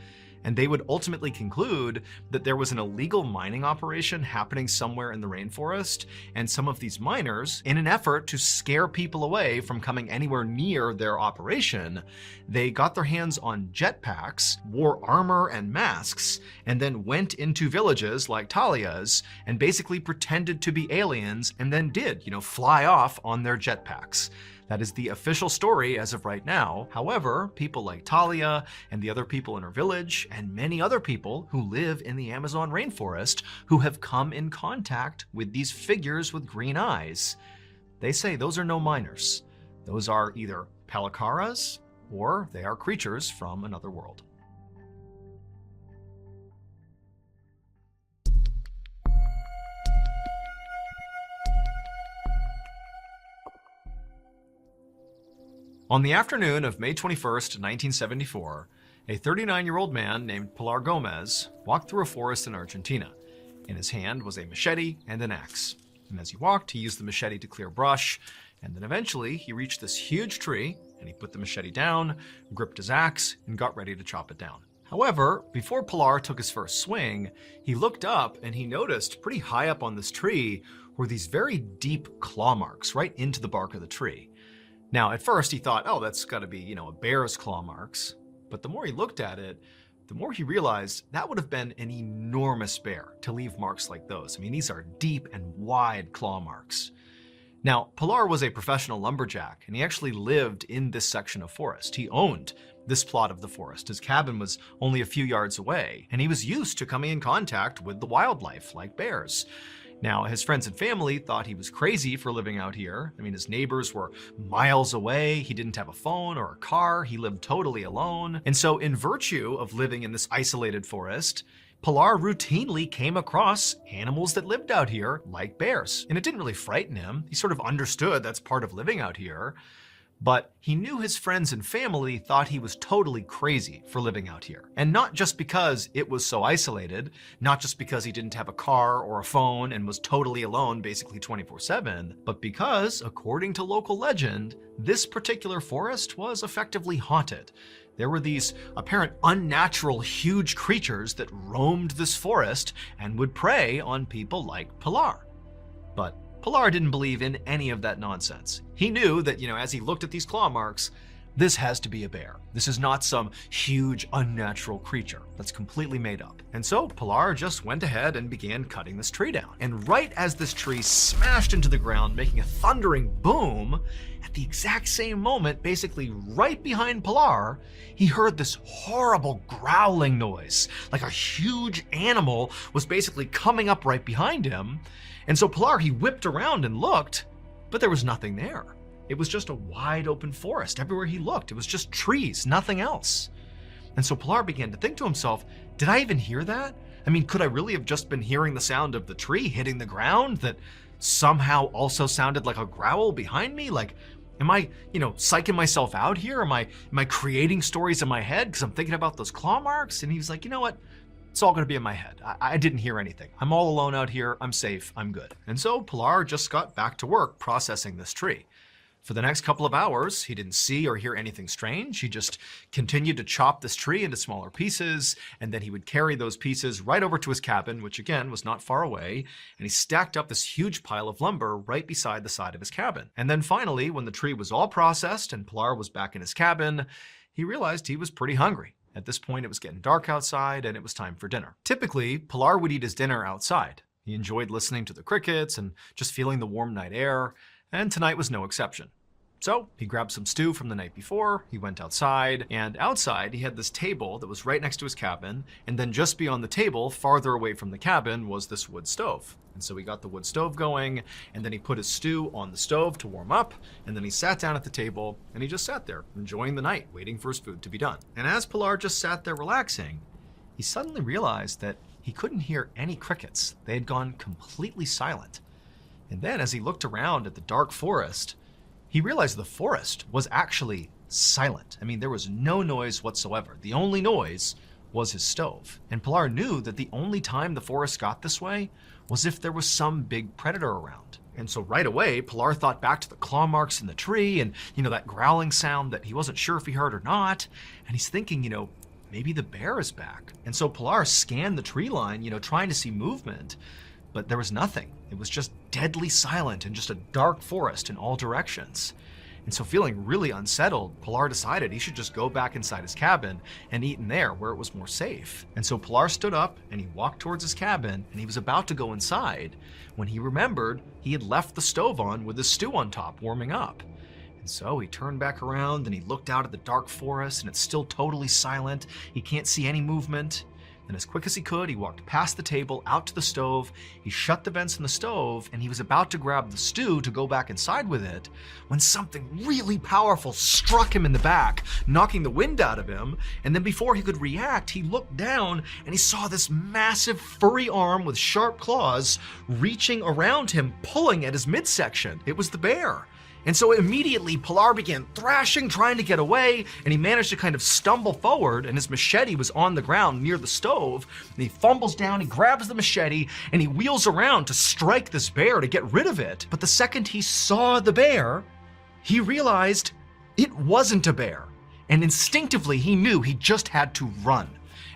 And they would ultimately conclude that there was an illegal mining operation happening somewhere in the rainforest, and some of these miners, in an effort to scare people away from coming anywhere near their operation, they got their hands on jetpacks, wore armor and masks, and then went into villages like Talia's and basically pretended to be aliens and then did, fly off on their jetpacks. That is the official story as of right now. However, people like Talia and the other people in her village and many other people who live in the Amazon rainforest who have come in contact with these figures with green eyes, they say those are no miners. Those are either pelikaras or they are creatures from another world. On the afternoon of May 21st, 1974, a 39-year-old man named Pilar Gomez walked through a forest in Argentina. In his hand was a machete and an axe. And as he walked, he used the machete to clear brush, and then eventually he reached this huge tree, and he put the machete down, gripped his axe, and got ready to chop it down. However, before Pilar took his first swing, he looked up and he noticed pretty high up on this tree were these very deep claw marks right into the bark of the tree. Now, at first he thought, oh, that's got to be, a bear's claw marks. But the more he looked at it, the more he realized that would have been an enormous bear to leave marks like those. I mean, these are deep and wide claw marks. Now, Pilar was a professional lumberjack, and he actually lived in this section of forest. He owned this plot of the forest. His cabin was only a few yards away, and he was used to coming in contact with the wildlife, like bears. Now, his friends and family thought he was crazy for living out here. I mean, his neighbors were miles away. He didn't have a phone or a car. He lived totally alone. And so, in virtue of living in this isolated forest, Pilar routinely came across animals that lived out here, like bears. And it didn't really frighten him. He sort of understood that's part of living out here. But he knew his friends and family thought he was totally crazy for living out here. And not just because it was so isolated, not just because he didn't have a car or a phone and was totally alone basically 24/7, but because, according to local legend, this particular forest was effectively haunted. There were these apparent unnatural huge creatures that roamed this forest and would prey on people like Pilar. But Pilar didn't believe in any of that nonsense. He knew that, as he looked at these claw marks, this has to be a bear. This is not some huge unnatural creature that's completely made up. And so Pilar just went ahead and began cutting this tree down. And right as this tree smashed into the ground, making a thundering boom, at the exact same moment, basically right behind Pilar, he heard this horrible growling noise, like a huge animal was basically coming up right behind him. And so Pilar, he whipped around and looked, but there was nothing there. It was just a wide open forest. Everywhere he looked, it was just trees, nothing else. And so Pilar began to think to himself, did I even hear that? I mean, could I really have just been hearing the sound of the tree hitting the ground that somehow also sounded like a growl behind me? Like, am I, psyching myself out here? Am I creating stories in my head because I'm thinking about those claw marks? And he was like, you know what? It's all going to be in my head. I didn't hear anything. I'm all alone out here. I'm safe. I'm good. And so Pilar just got back to work processing this tree. For the next couple of hours, he didn't see or hear anything strange. He just continued to chop this tree into smaller pieces, and then he would carry those pieces right over to his cabin, which again was not far away, and he stacked up this huge pile of lumber right beside the side of his cabin. And then finally, when the tree was all processed and Pilar was back in his cabin, he realized he was pretty hungry. At this point, it was getting dark outside and it was time for dinner. Typically, Pilar would eat his dinner outside. He enjoyed listening to the crickets and just feeling the warm night air, and tonight was no exception. So he grabbed some stew from the night before, he went outside, and outside he had this table that was right next to his cabin, and then just beyond the table, farther away from the cabin, was this wood stove. And so he got the wood stove going, and then he put his stew on the stove to warm up, and then he sat down at the table, and he just sat there, enjoying the night, waiting for his food to be done. And as Pilar just sat there relaxing, he suddenly realized that he couldn't hear any crickets. They had gone completely silent. And then as he looked around at the dark forest, he realized the forest was actually silent. I mean, there was no noise whatsoever. The only noise was his stove. And Pilar knew that the only time the forest got this way was if there was some big predator around. And so right away, Pilar thought back to the claw marks in the tree and, that growling sound that he wasn't sure if he heard or not. And he's thinking, maybe the bear is back. And so Pilar scanned the tree line, trying to see movement. But there was nothing. It was just deadly silent and just a dark forest in all directions. And so feeling really unsettled, Pilar decided he should just go back inside his cabin and eat in there where it was more safe. And so Pilar stood up and he walked towards his cabin and he was about to go inside when he remembered he had left the stove on with his stew on top warming up. And so he turned back around and he looked out at the dark forest and it's still totally silent. He can't see any movement. And as quick as he could, he walked past the table, out to the stove, he shut the vents in the stove, and he was about to grab the stew to go back inside with it, when something really powerful struck him in the back, knocking the wind out of him, and then before he could react, he looked down and he saw this massive furry arm with sharp claws reaching around him, pulling at his midsection. It was the bear. And so immediately Pilar began thrashing, trying to get away, and he managed to kind of stumble forward, and his machete was on the ground near the stove, and he fumbles down, he grabs the machete, and he wheels around to strike this bear to get rid of it. But the second he saw the bear, he realized it wasn't a bear, and instinctively he knew he just had to run.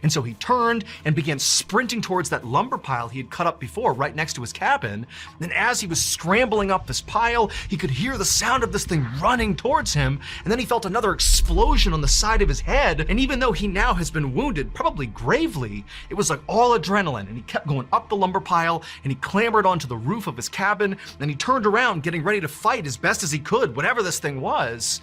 And so he turned and began sprinting towards that lumber pile he had cut up before right next to his cabin. And as he was scrambling up this pile, he could hear the sound of this thing running towards him. And then he felt another explosion on the side of his head. And even though he now has been wounded, probably gravely, it was like all adrenaline. And he kept going up the lumber pile, and he clambered onto the roof of his cabin. And he turned around, getting ready to fight as best as he could, whatever this thing was.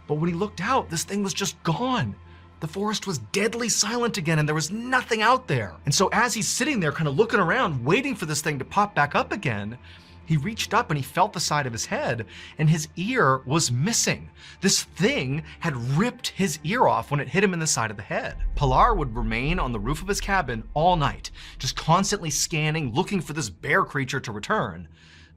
But when he looked out, this thing was just gone. The forest was deadly silent again, and there was nothing out there. And so as he's sitting there kind of looking around, waiting for this thing to pop back up again, he reached up and he felt the side of his head, and his ear was missing. This thing had ripped his ear off when it hit him in the side of the head. Pilar would remain on the roof of his cabin all night, just constantly scanning, looking for this bear creature to return.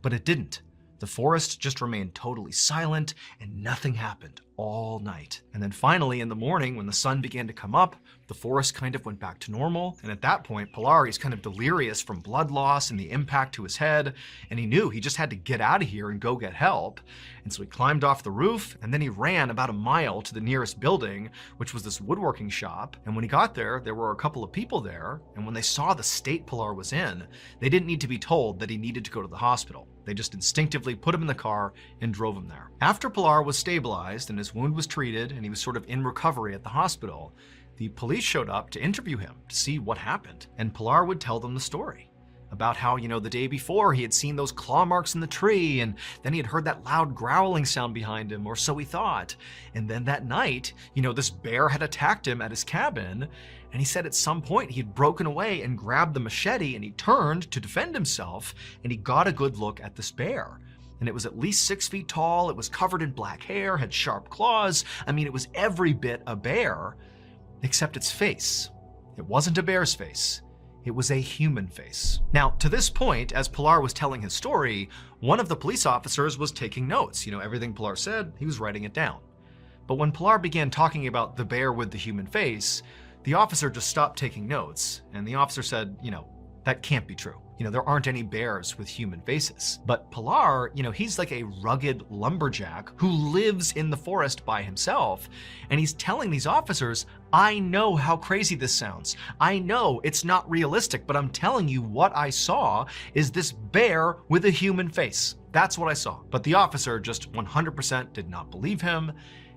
But it didn't. The forest just remained totally silent, and nothing happened all night. And then finally in the morning, when the sun began to come up, the forest kind of went back to normal. And at that point, Pilar, he's kind of delirious from blood loss and the impact to his head. And he knew he just had to get out of here and go get help. And so he climbed off the roof, and then he ran about a mile to the nearest building, which was this woodworking shop. And when he got there, there were a couple of people there. And when they saw the state Pilar was in, they didn't need to be told that he needed to go to the hospital. They just instinctively put him in the car and drove him there. After Pilar was stabilized and his wound was treated and he was sort of in recovery at the hospital, the police showed up to interview him to see what happened. And Pilar would tell them the story about how, the day before he had seen those claw marks in the tree, and then he had heard that loud growling sound behind him, or so he thought. And then that night, this bear had attacked him at his cabin, and he said at some point he had broken away and grabbed the machete, and he turned to defend himself, and he got a good look at this bear. And it was at least 6 feet tall, it was covered in black hair, had sharp claws. It was every bit a bear, except its face. It wasn't a bear's face. It was a human face. Now, to this point, as Pilar was telling his story, one of the police officers was taking notes. Everything Pilar said, he was writing it down. But when Pilar began talking about the bear with the human face, the officer just stopped taking notes, and the officer said, that can't be true. There aren't any bears with human faces. But Pilar, he's like a rugged lumberjack who lives in the forest by himself. And he's telling these officers, I know how crazy this sounds. I know it's not realistic, but I'm telling you what I saw is this bear with a human face. That's what I saw. But the officer just 100% did not believe him.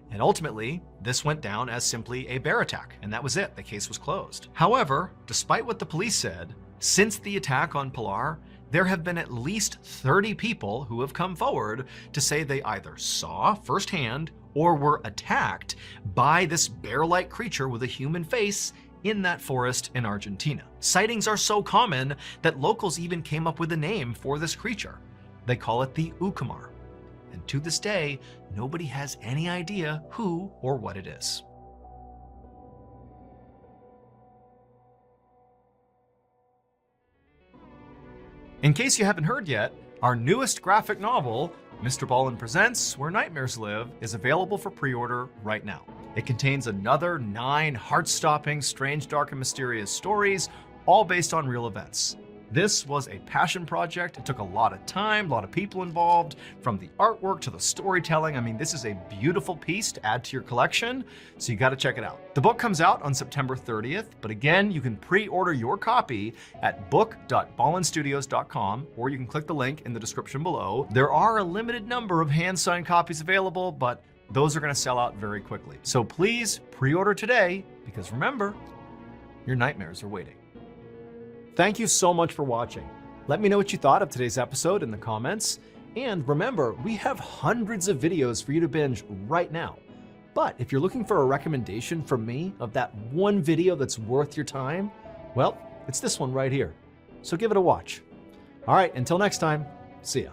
And ultimately, this went down as simply a bear attack, and that was it. The case was closed. However, despite what the police said, since the attack on Pilar, there have been at least 30 people who have come forward to say they either saw firsthand or were attacked by this bear-like creature with a human face in that forest in Argentina. Sightings are so common that locals even came up with a name for this creature. They call it the Ucumar. And to this day, nobody has any idea who or what it is. In case you haven't heard yet, our newest graphic novel, MrBallen Presents Where Nightmares Live, is available for pre-order right now. It contains another 9 heart-stopping, strange, dark, and mysterious stories, all based on real events. This was a passion project. It took a lot of time, a lot of people involved, from the artwork to the storytelling. This is a beautiful piece to add to your collection, so you gotta check it out. The book comes out on September 30th, but again, you can pre-order your copy at book.ballenstudios.com, or you can click the link in the description below. There are a limited number of hand-signed copies available, but those are gonna sell out very quickly. So please pre-order today, because remember, your nightmares are waiting. Thank you so much for watching. Let me know what you thought of today's episode in the comments. And remember, we have hundreds of videos for you to binge right now. But if you're looking for a recommendation from me of that one video that's worth your time, well, it's this one right here. So give it a watch. All right, until next time, see ya.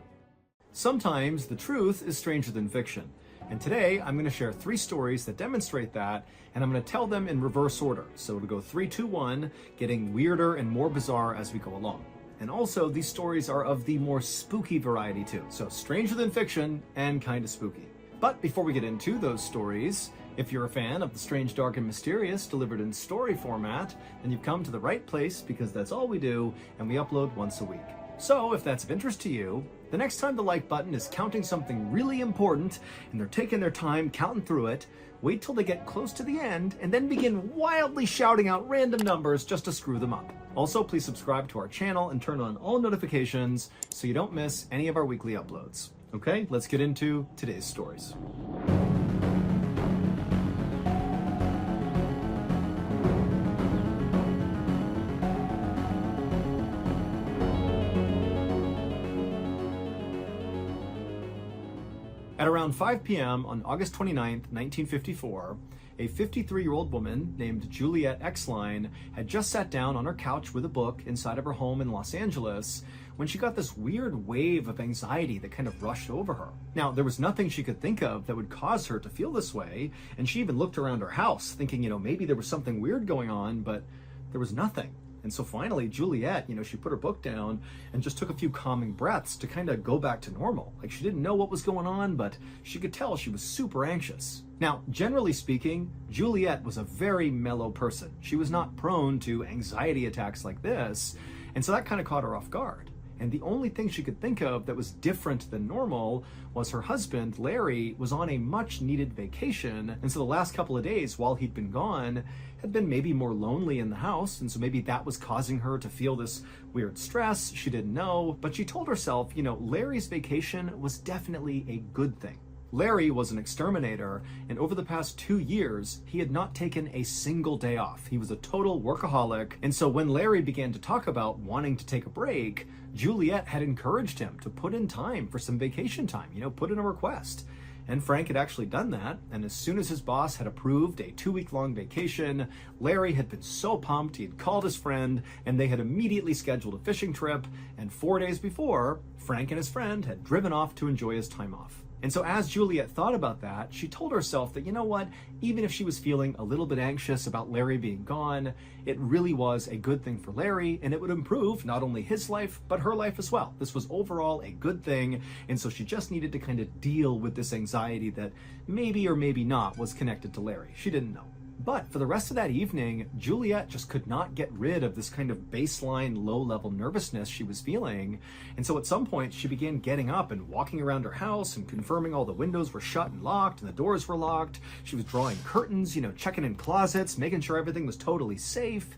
Sometimes the truth is stranger than fiction. And today I'm going to share 3 stories that demonstrate that, and I'm going to tell them in reverse order. So it'll go 3, 2, 1, getting weirder and more bizarre as we go along. And also, these stories are of the more spooky variety too. So stranger than fiction and kind of spooky. But before we get into those stories, if you're a fan of the strange, dark, and mysterious delivered in story format, then you've come to the right place, because that's all we do, and we upload once a week. So if that's of interest to you, the next time the like button is counting something really important and they're taking their time counting through it, wait till they get close to the end and then begin wildly shouting out random numbers just to screw them up. Also, please subscribe to our channel and turn on all notifications so you don't miss any of our weekly uploads. Okay, let's get into today's stories. At around 5 p.m. on August 29th, 1954, a 53-year-old woman named Juliet Exline had just sat down on her couch with a book inside of her home in Los Angeles when she got this weird wave of anxiety that kind of rushed over her. Now, there was nothing she could think of that would cause her to feel this way, and she even looked around her house thinking, maybe there was something weird going on, but there was nothing. And so finally, Juliet, she put her book down and just took a few calming breaths to kind of go back to normal. Like, she didn't know what was going on, but she could tell she was super anxious. Now, generally speaking, Juliet was a very mellow person. She was not prone to anxiety attacks like this, and so that kind of caught her off guard. And the only thing she could think of that was different than normal was her husband, Larry, was on a much needed vacation. And so the last couple of days while he'd been gone had been maybe more lonely in the house. And so maybe that was causing her to feel this weird stress. She didn't know, but she told herself, Larry's vacation was definitely a good thing. Larry was an exterminator, and over the past 2 years, he had not taken a single day off. He was a total workaholic, and so when Larry began to talk about wanting to take a break, Juliet had encouraged him to put in time for some vacation time, put in a request. And Frank had actually done that, and as soon as his boss had approved a 2-week-long vacation, Larry had been so pumped, he had called his friend, and they had immediately scheduled a fishing trip, and 4 days before, Frank and his friend had driven off to enjoy his time off. And so as Juliet thought about that, she told herself that, even if she was feeling a little bit anxious about Larry being gone, it really was a good thing for Larry, and it would improve not only his life, but her life as well. This was overall a good thing, and so she just needed to kind of deal with this anxiety that maybe or maybe not was connected to Larry. She didn't know. But for the rest of that evening, Juliet just could not get rid of this kind of baseline low-level nervousness she was feeling. And so at some point, she began getting up and walking around her house and confirming all the windows were shut and locked and the doors were locked. She was drawing curtains, checking in closets, making sure everything was totally safe.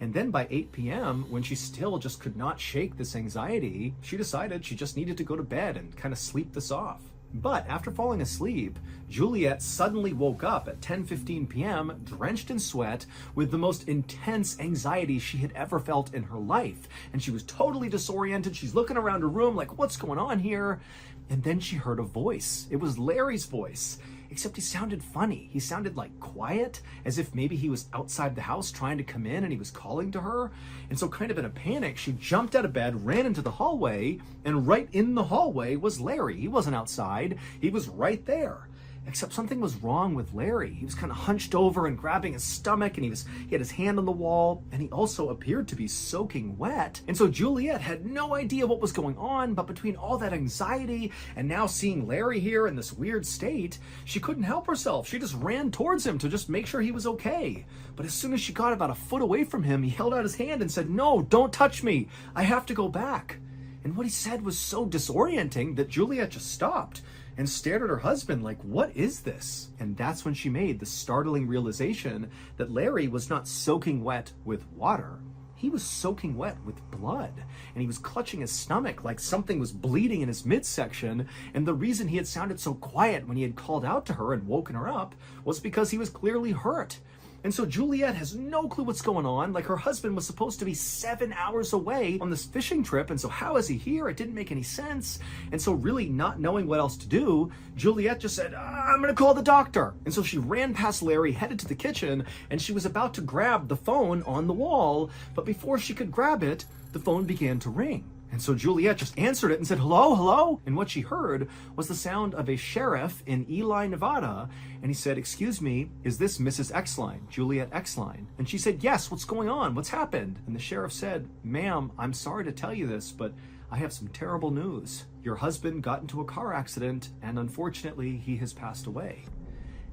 And then by 8 p.m., when she still just could not shake this anxiety, she decided she just needed to go to bed and kind of sleep this off. But after falling asleep, Juliet suddenly woke up at 10:15 p.m., drenched in sweat, with the most intense anxiety she had ever felt in her life. And she was totally disoriented. She's looking around her room like, what's going on here? And then she heard a voice. It was Larry's voice, except he sounded funny. He sounded like quiet, as if maybe he was outside the house trying to come in and he was calling to her. And so kind of in a panic, she jumped out of bed, ran into the hallway, and right in the hallway was Larry. He wasn't outside. He was right there. Except something was wrong with Larry. He was kind of hunched over and grabbing his stomach, and he had his hand on the wall, and he also appeared to be soaking wet. And so Juliet had no idea what was going on, but between all that anxiety and now seeing Larry here in this weird state, she couldn't help herself. She just ran towards him to just make sure he was okay. But as soon as she got about a foot away from him, he held out his hand and said, "No, don't touch me. I have to go back." And what he said was so disorienting that Juliet just stopped and stared at her husband like, what is this? And that's when she made the startling realization that Larry was not soaking wet with water. He was soaking wet with blood, and he was clutching his stomach like something was bleeding in his midsection. And the reason he had sounded so quiet when he had called out to her and woken her up was because he was clearly hurt. And so Juliet has no clue what's going on. Like, her husband was supposed to be 7 hours away on this fishing trip, and so how is he here? It didn't make any sense. And so really not knowing what else to do, Juliet just said, I'm gonna call the doctor. And so she ran past Larry, headed to the kitchen, and she was about to grab the phone on the wall, but before she could grab it, the phone began to ring. And so Juliet just answered it and said, hello, hello. And what she heard was the sound of a sheriff in Ely, Nevada. And he said, excuse me, is this Mrs. Exline, Juliet Exline? And she said, yes, what's going on? What's happened? And the sheriff said, ma'am, I'm sorry to tell you this, but I have some terrible news. Your husband got into a car accident, and unfortunately, he has passed away.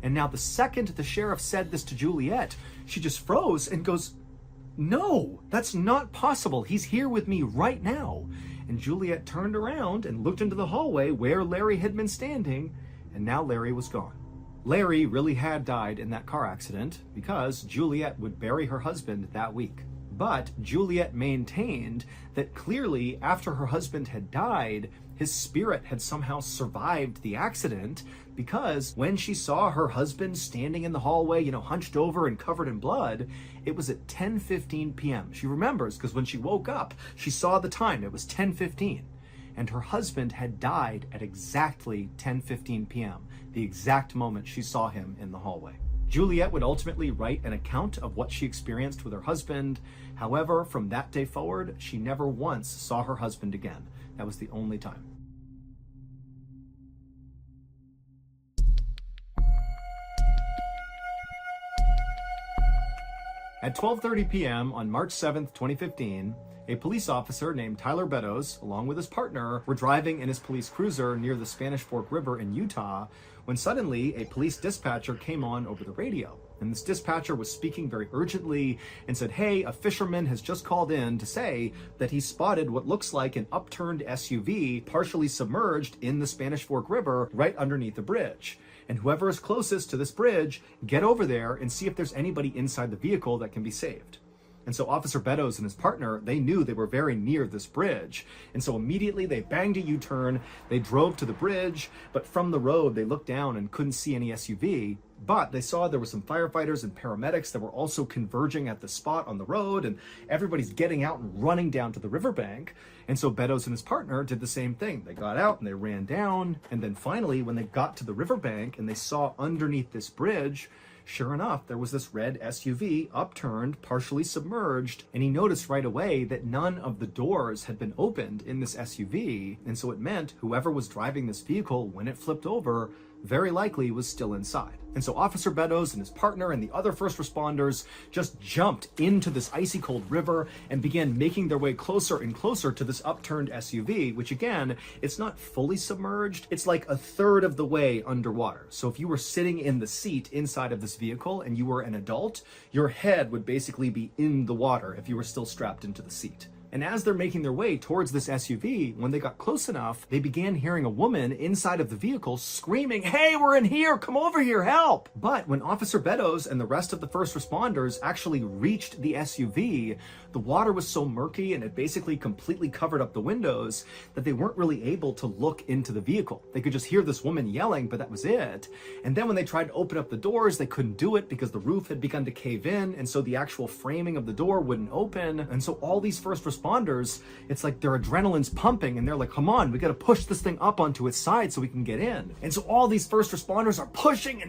And now the second the sheriff said this to Juliet, she just froze and goes, no, that's not possible. He's here with me right now. And Juliet turned around and looked into the hallway where Larry had been standing, and now Larry was gone. Larry really had died in that car accident because Juliet would bury her husband that week. But Juliet maintained that clearly after her husband had died, his spirit had somehow survived the accident, because when she saw her husband standing in the hallway, hunched over and covered in blood, it was at 10:15 p.m. She remembers because when she woke up, she saw the time. It was 10:15. And her husband had died at exactly 10:15 p.m., the exact moment she saw him in the hallway. Juliet would ultimately write an account of what she experienced with her husband. However, from that day forward, she never once saw her husband again. That was the only time. At 12:30 p.m. on March 7th, 2015, a police officer named Tyler Beddoes, along with his partner, were driving in his police cruiser near the Spanish Fork River in Utah when suddenly a police dispatcher came on over the radio. And this dispatcher was speaking very urgently and said, hey, a fisherman has just called in to say that he spotted what looks like an upturned SUV partially submerged in the Spanish Fork River right underneath the bridge. And whoever is closest to this bridge, get over there and see if there's anybody inside the vehicle that can be saved. And so Officer Beddoes and his partner, they knew they were very near this bridge. And so immediately they banged a U-turn, they drove to the bridge, but from the road, they looked down and couldn't see any SUV. But they saw there were some firefighters and paramedics that were also converging at the spot on the road, and everybody's getting out and running down to the riverbank. And so Beddoes and his partner did the same thing. They got out and they ran down. And then finally, when they got to the riverbank and they saw underneath this bridge, sure enough, there was this red SUV upturned, partially submerged, and he noticed right away that none of the doors had been opened in this SUV. And so it meant whoever was driving this vehicle when it flipped over very likely was still inside. And so Officer Beddoes and his partner and the other first responders just jumped into this icy cold river and began making their way closer and closer to this upturned SUV, which again, it's not fully submerged. It's like a third of the way underwater. So if you were sitting in the seat inside of this vehicle and you were an adult, your head would basically be in the water if you were still strapped into the seat. And as they're making their way towards this SUV, when they got close enough, they began hearing a woman inside of the vehicle screaming, hey, we're in here, come over here, help! But when Officer Beddoes and the rest of the first responders actually reached the SUV, the water was so murky and it basically completely covered up the windows that they weren't really able to look into the vehicle. They could just hear this woman yelling, but that was it. And then when they tried to open up the doors, they couldn't do it because the roof had begun to cave in, and so the actual framing of the door wouldn't open. And so all these first responders, it's like their adrenaline's pumping and they're like, come on, we got to push this thing up onto its side so we can get in. And so all these first responders are pushing,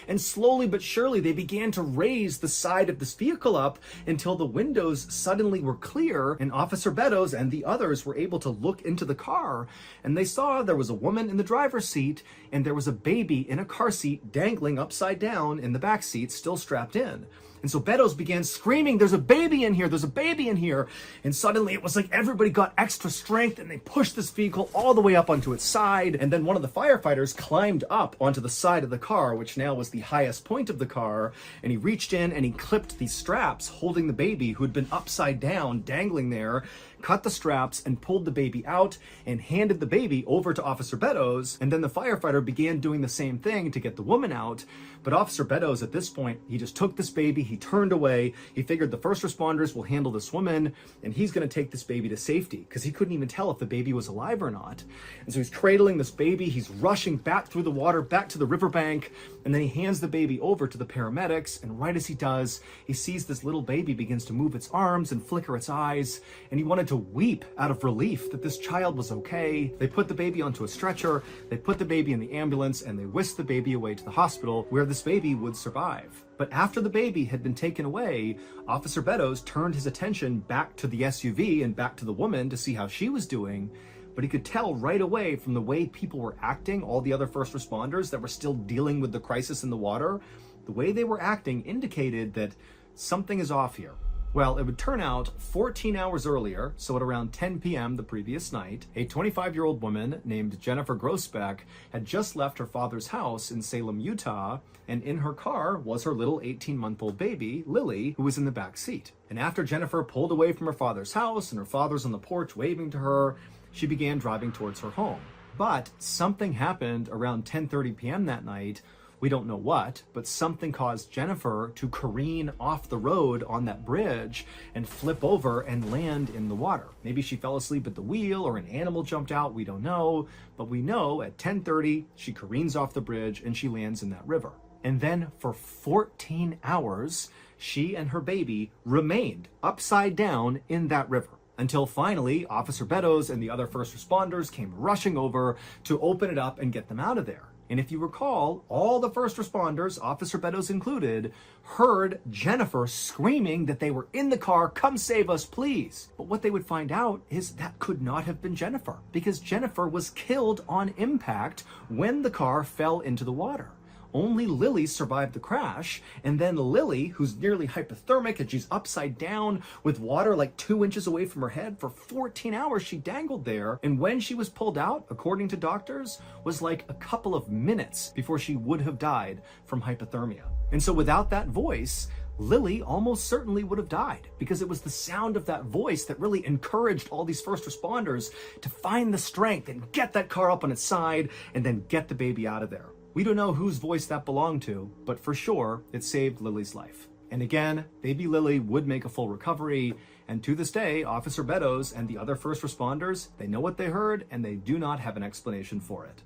and slowly but surely they began to raise the side of this vehicle up until the windows suddenly were clear, and Officer Beddoes and the others were able to look into the car, and they saw there was a woman in the driver's seat and there was a baby in a car seat dangling upside down in the back seat, still strapped in. And so Beddoes began screaming, there's a baby in here, there's a baby in here. And suddenly it was like everybody got extra strength and they pushed this vehicle all the way up onto its side. And then one of the firefighters climbed up onto the side of the car, which now was the highest point of the car. And he reached in and he clipped these straps holding the baby who had been upside down, dangling there, cut the straps and pulled the baby out and handed the baby over to Officer Beddoes. And then the firefighter began doing the same thing to get the woman out. But Officer Beddoes at this point, he just took this baby, he turned away, he figured the first responders will handle this woman and he's gonna take this baby to safety because he couldn't even tell if the baby was alive or not. And so he's cradling this baby, he's rushing back through the water, back to the riverbank, and then he hands the baby over to the paramedics. And right as he does, he sees this little baby begins to move its arms and flicker its eyes, and he wanted to weep out of relief that this child was okay. They put the baby onto a stretcher, they put the baby in the ambulance, and they whisked the baby away to the hospital where this baby would survive. But after the baby had been taken away, Officer Beddoes turned his attention back to the SUV and back to the woman to see how she was doing. But he could tell right away from the way people were acting, all the other first responders that were still dealing with the crisis in the water, the way they were acting indicated that something is off here. Well, it would turn out 14 hours earlier, so at around 10 p.m. the previous night, a 25-year-old woman named Jennifer Grossbeck had just left her father's house in Salem, Utah, and in her car was her little 18-month-old baby, Lily, who was in the back seat. And after Jennifer pulled away from her father's house and her father's on the porch waving to her, she began driving towards her home. But something happened around 10:30 p.m. that night. We don't know what, but something caused Jennifer to careen off the road on that bridge and flip over and land in the water. Maybe she fell asleep at the wheel or an animal jumped out, we don't know. But we know at 10:30, she careens off the bridge and she lands in that river. And then for 14 hours, she and her baby remained upside down in that river. Until finally, Officer Beddoes and the other first responders came rushing over to open it up and get them out of there. And if you recall, all the first responders, Officer Beddoes included, heard Jennifer screaming that they were in the car, come save us, please. But what they would find out is that could not have been Jennifer, because Jennifer was killed on impact when the car fell into the water. Only Lily survived the crash, and then Lily, who's nearly hypothermic and she's upside down with water like 2 inches away from her head, for 14 hours she dangled there, and when she was pulled out, according to doctors, was like a couple of minutes before she would have died from hypothermia. And so without that voice, Lily almost certainly would have died, because it was the sound of that voice that really encouraged all these first responders to find the strength and get that car up on its side and then get the baby out of there. We don't know whose voice that belonged to, but for sure, it saved Lily's life. And again, baby Lily would make a full recovery, and to this day, Officer Beddoes and the other first responders, they know what they heard, and they do not have an explanation for it.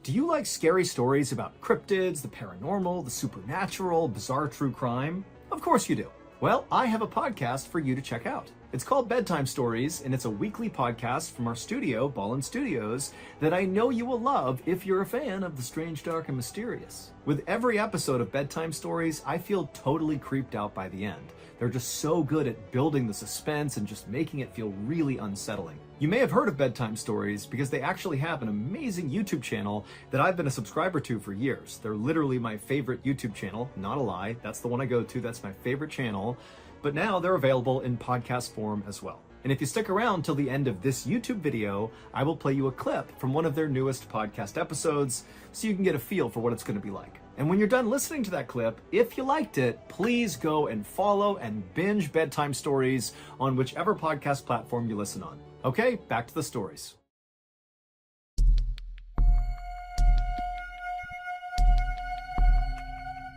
Do you like scary stories about cryptids, the paranormal, the supernatural, bizarre true crime? Of course you do. Well, I have a podcast for you to check out. It's called Bedtime Stories, and it's a weekly podcast from our studio, Ballen Studios, that I know you will love if you're a fan of the strange, dark, and mysterious. With every episode of Bedtime Stories, I feel totally creeped out by the end. They're just so good at building the suspense and just making it feel really unsettling. You may have heard of Bedtime Stories because they actually have an amazing YouTube channel that I've been a subscriber to for years. They're literally my favorite YouTube channel, not a lie. That's the one I go to, that's my favorite channel. But now they're available in podcast form as well. And if you stick around till the end of this YouTube video, I will play you a clip from one of their newest podcast episodes so you can get a feel for what it's going to be like. And when you're done listening to that clip, if you liked it, please go and follow and binge Bedtime Stories on whichever podcast platform you listen on. Okay, back to the stories.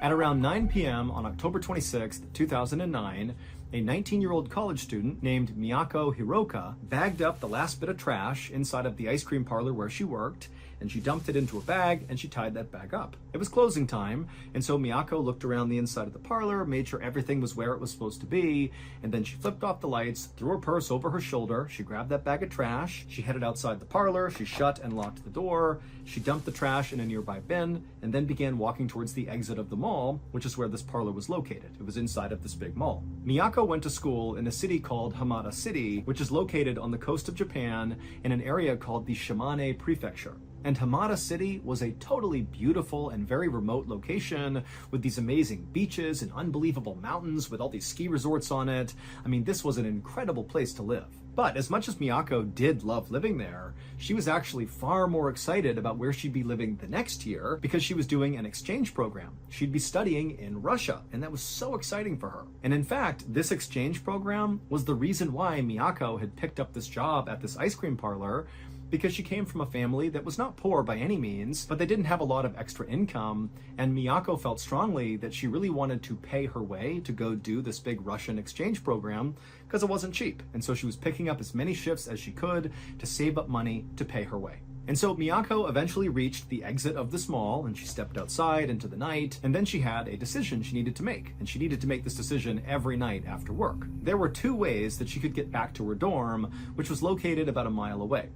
At around 9 p.m. on October 26, 2009, a 19-year-old college student named Miyako Hiroka bagged up the last bit of trash inside of the ice cream parlor where she worked, and she dumped it into a bag and she tied that bag up. It was closing time, and so Miyako looked around the inside of the parlor, made sure everything was where it was supposed to be, and then she flipped off the lights, threw her purse over her shoulder, she grabbed that bag of trash, she headed outside the parlor, she shut and locked the door, she dumped the trash in a nearby bin, and then began walking towards the exit of the mall, which is where this parlor was located. It was inside of this big mall. Miyako went to school in a city called Hamada City, which is located on the coast of Japan in an area called the Shimane Prefecture. And Hamada City was a totally beautiful and very remote location with these amazing beaches and unbelievable mountains with all these ski resorts on it. I mean, this was an incredible place to live. But as much as Miyako did love living there, she was actually far more excited about where she'd be living the next year because she was doing an exchange program. She'd be studying in Russia, and that was so exciting for her. And in fact, this exchange program was the reason why Miyako had picked up this job at this ice cream parlor, because she came from a family that was not poor by any means, but they didn't have a lot of extra income, and Miyako felt strongly that she really wanted to pay her way to go do this big Russian exchange program because it wasn't cheap, and so she was picking up as many shifts as she could to save up money to pay her way. And so Miyako eventually reached the exit of this mall, and she stepped outside into the night, and then she had a decision she needed to make, and she needed to make this decision every night after work. There were two ways that she could get back to her dorm, which was located about a mile away.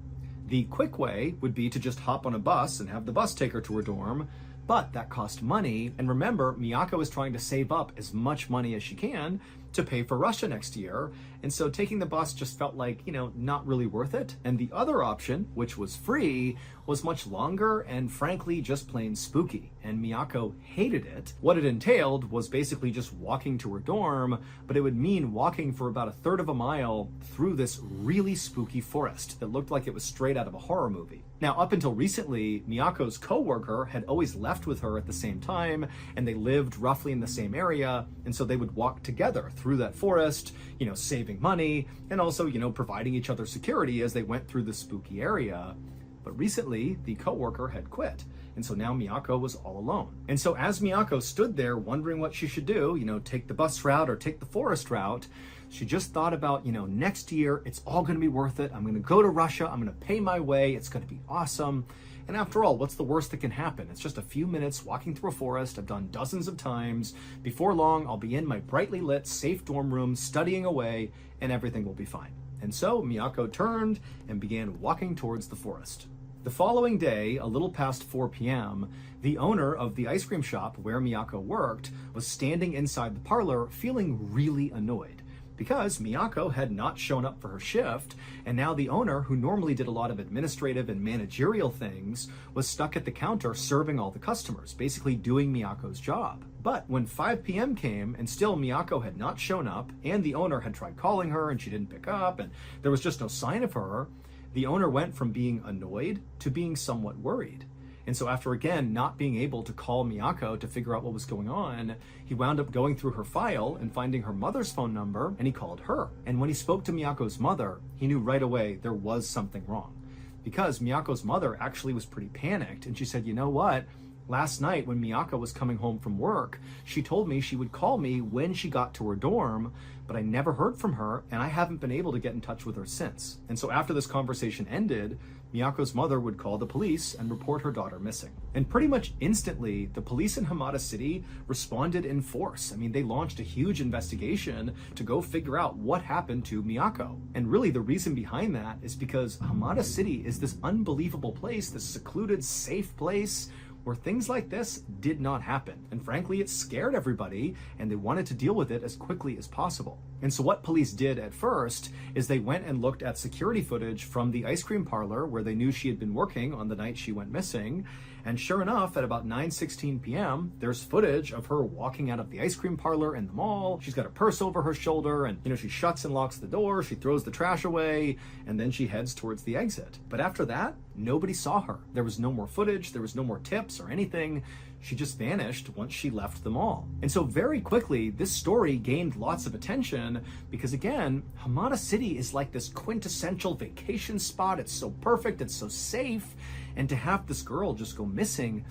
The quick way would be to just hop on a bus and have the bus take her to her dorm, But that cost money, and remember, Miyako is trying to save up as much money as she can to pay for Russia next year, and so taking the bus just felt like, not really worth it. And the other option, which was free, was much longer and frankly just plain spooky, and Miyako hated it. What it entailed was basically just walking to her dorm, but it would mean walking for about a third of a mile through this really spooky forest that looked like it was straight out of a horror movie. Now, up until recently, Miyako's coworker had always left with her at the same time, and they lived roughly in the same area, and so they would walk together through that forest, saving money, and also, providing each other security as they went through the spooky area. But recently, the coworker had quit, and so now Miyako was all alone. And so as Miyako stood there wondering what she should do, take the bus route or take the forest route, she just thought about, next year, it's all going to be worth it. I'm going to go to Russia. I'm going to pay my way. It's going to be awesome. And after all, what's the worst that can happen? It's just a few minutes walking through a forest I've done dozens of times. Before long, I'll be in my brightly lit, safe dorm room, studying away, and everything will be fine. And so Miyako turned and began walking towards the forest. The following day, a little past 4 p.m., the owner of the ice cream shop where Miyako worked was standing inside the parlor feeling really annoyed, because Miyako had not shown up for her shift, and now the owner, who normally did a lot of administrative and managerial things, was stuck at the counter serving all the customers, basically doing Miyako's job. But when 5 p.m. came and still Miyako had not shown up, and the owner had tried calling her and she didn't pick up, and there was just no sign of her, the owner went from being annoyed to being somewhat worried. And so after again not being able to call Miyako to figure out what was going on, he wound up going through her file and finding her mother's phone number, and he called her. And when he spoke to Miyako's mother, he knew right away there was something wrong, because Miyako's mother actually was pretty panicked, and she said, you know what? Last night when Miyako was coming home from work, she told me she would call me when she got to her dorm, but I never heard from her, and I haven't been able to get in touch with her since. And so after this conversation ended, Miyako's mother would call the police and report her daughter missing. And pretty much instantly, the police in Hamada City responded in force. I mean, they launched a huge investigation to go figure out what happened to Miyako. And really the reason behind that is because Hamada City is this unbelievable place, this secluded, safe place where things like this did not happen. And frankly, it scared everybody, and they wanted to deal with it as quickly as possible. And so what police did at first is they went and looked at security footage from the ice cream parlor where they knew she had been working on the night she went missing. And sure enough, at about 9:16 p.m., there's footage of her walking out of the ice cream parlor in the mall. She's got a purse over her shoulder, and she shuts and locks the door, she throws the trash away, and then she heads towards the exit. But after that, nobody saw her. There was no more footage, there was no more tips or anything. She just vanished once she left the mall. And so very quickly, this story gained lots of attention because, again, Hamada City is like this quintessential vacation spot. It's so perfect, it's so safe, and to have this girl just go missing,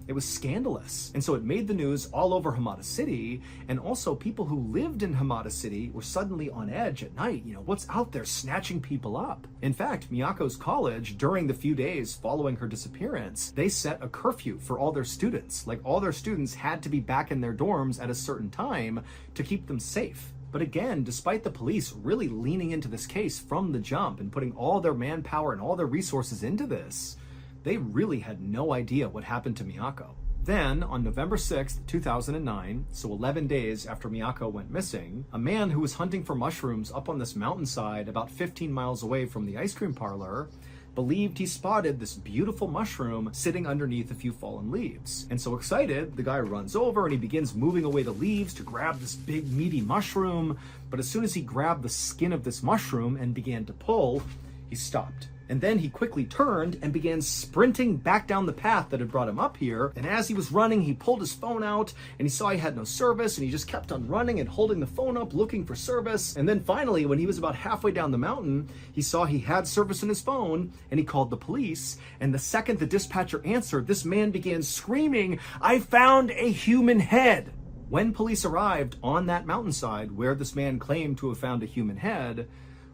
it was scandalous. And so it made the news all over Hamada City, and also people who lived in Hamada City were suddenly on edge at night. What's out there snatching people up? In fact, Miyako's college, during the few days following her disappearance, they set a curfew for all their students. Like, all their students had to be back in their dorms at a certain time to keep them safe. But again, despite the police really leaning into this case from the jump and putting all their manpower and all their resources into this, they really had no idea what happened to Miyako. Then, on November 6th, 2009, so 11 days after Miyako went missing, a man who was hunting for mushrooms up on this mountainside about 15 miles away from the ice cream parlor believed he spotted this beautiful mushroom sitting underneath a few fallen leaves. And so excited, the guy runs over and he begins moving away the leaves to grab this big meaty mushroom. But as soon as he grabbed the skin of this mushroom and began to pull, he stopped. And then he quickly turned and began sprinting back down the path that had brought him up here. And as he was running, he pulled his phone out and he saw he had no service, and he just kept on running and holding the phone up looking for service. And then finally, when he was about halfway down the mountain, he saw he had service in his phone, and he called the police. And the second the dispatcher answered, this man began screaming, "I found a human head!" When police arrived on that mountainside where this man claimed to have found a human head,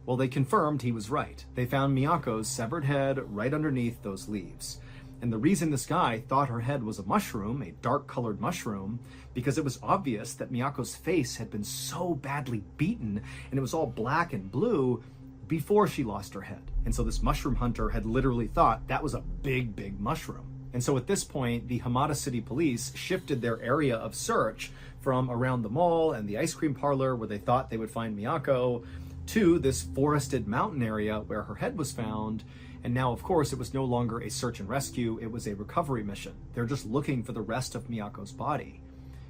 well, they confirmed he was right. They found Miyako's severed head right underneath those leaves. And the reason this guy thought her head was a mushroom, a dark-colored mushroom, because it was obvious that Miyako's face had been so badly beaten, and it was all black and blue before she lost her head. And so this mushroom hunter had literally thought that was a big, big mushroom. And so at this point, the Hamada City Police shifted their area of search from around the mall and the ice cream parlor where they thought they would find Miyako to this forested mountain area where her head was found. And now, of course, it was no longer a search and rescue, it was a recovery mission. They're just looking for the rest of Miyako's body.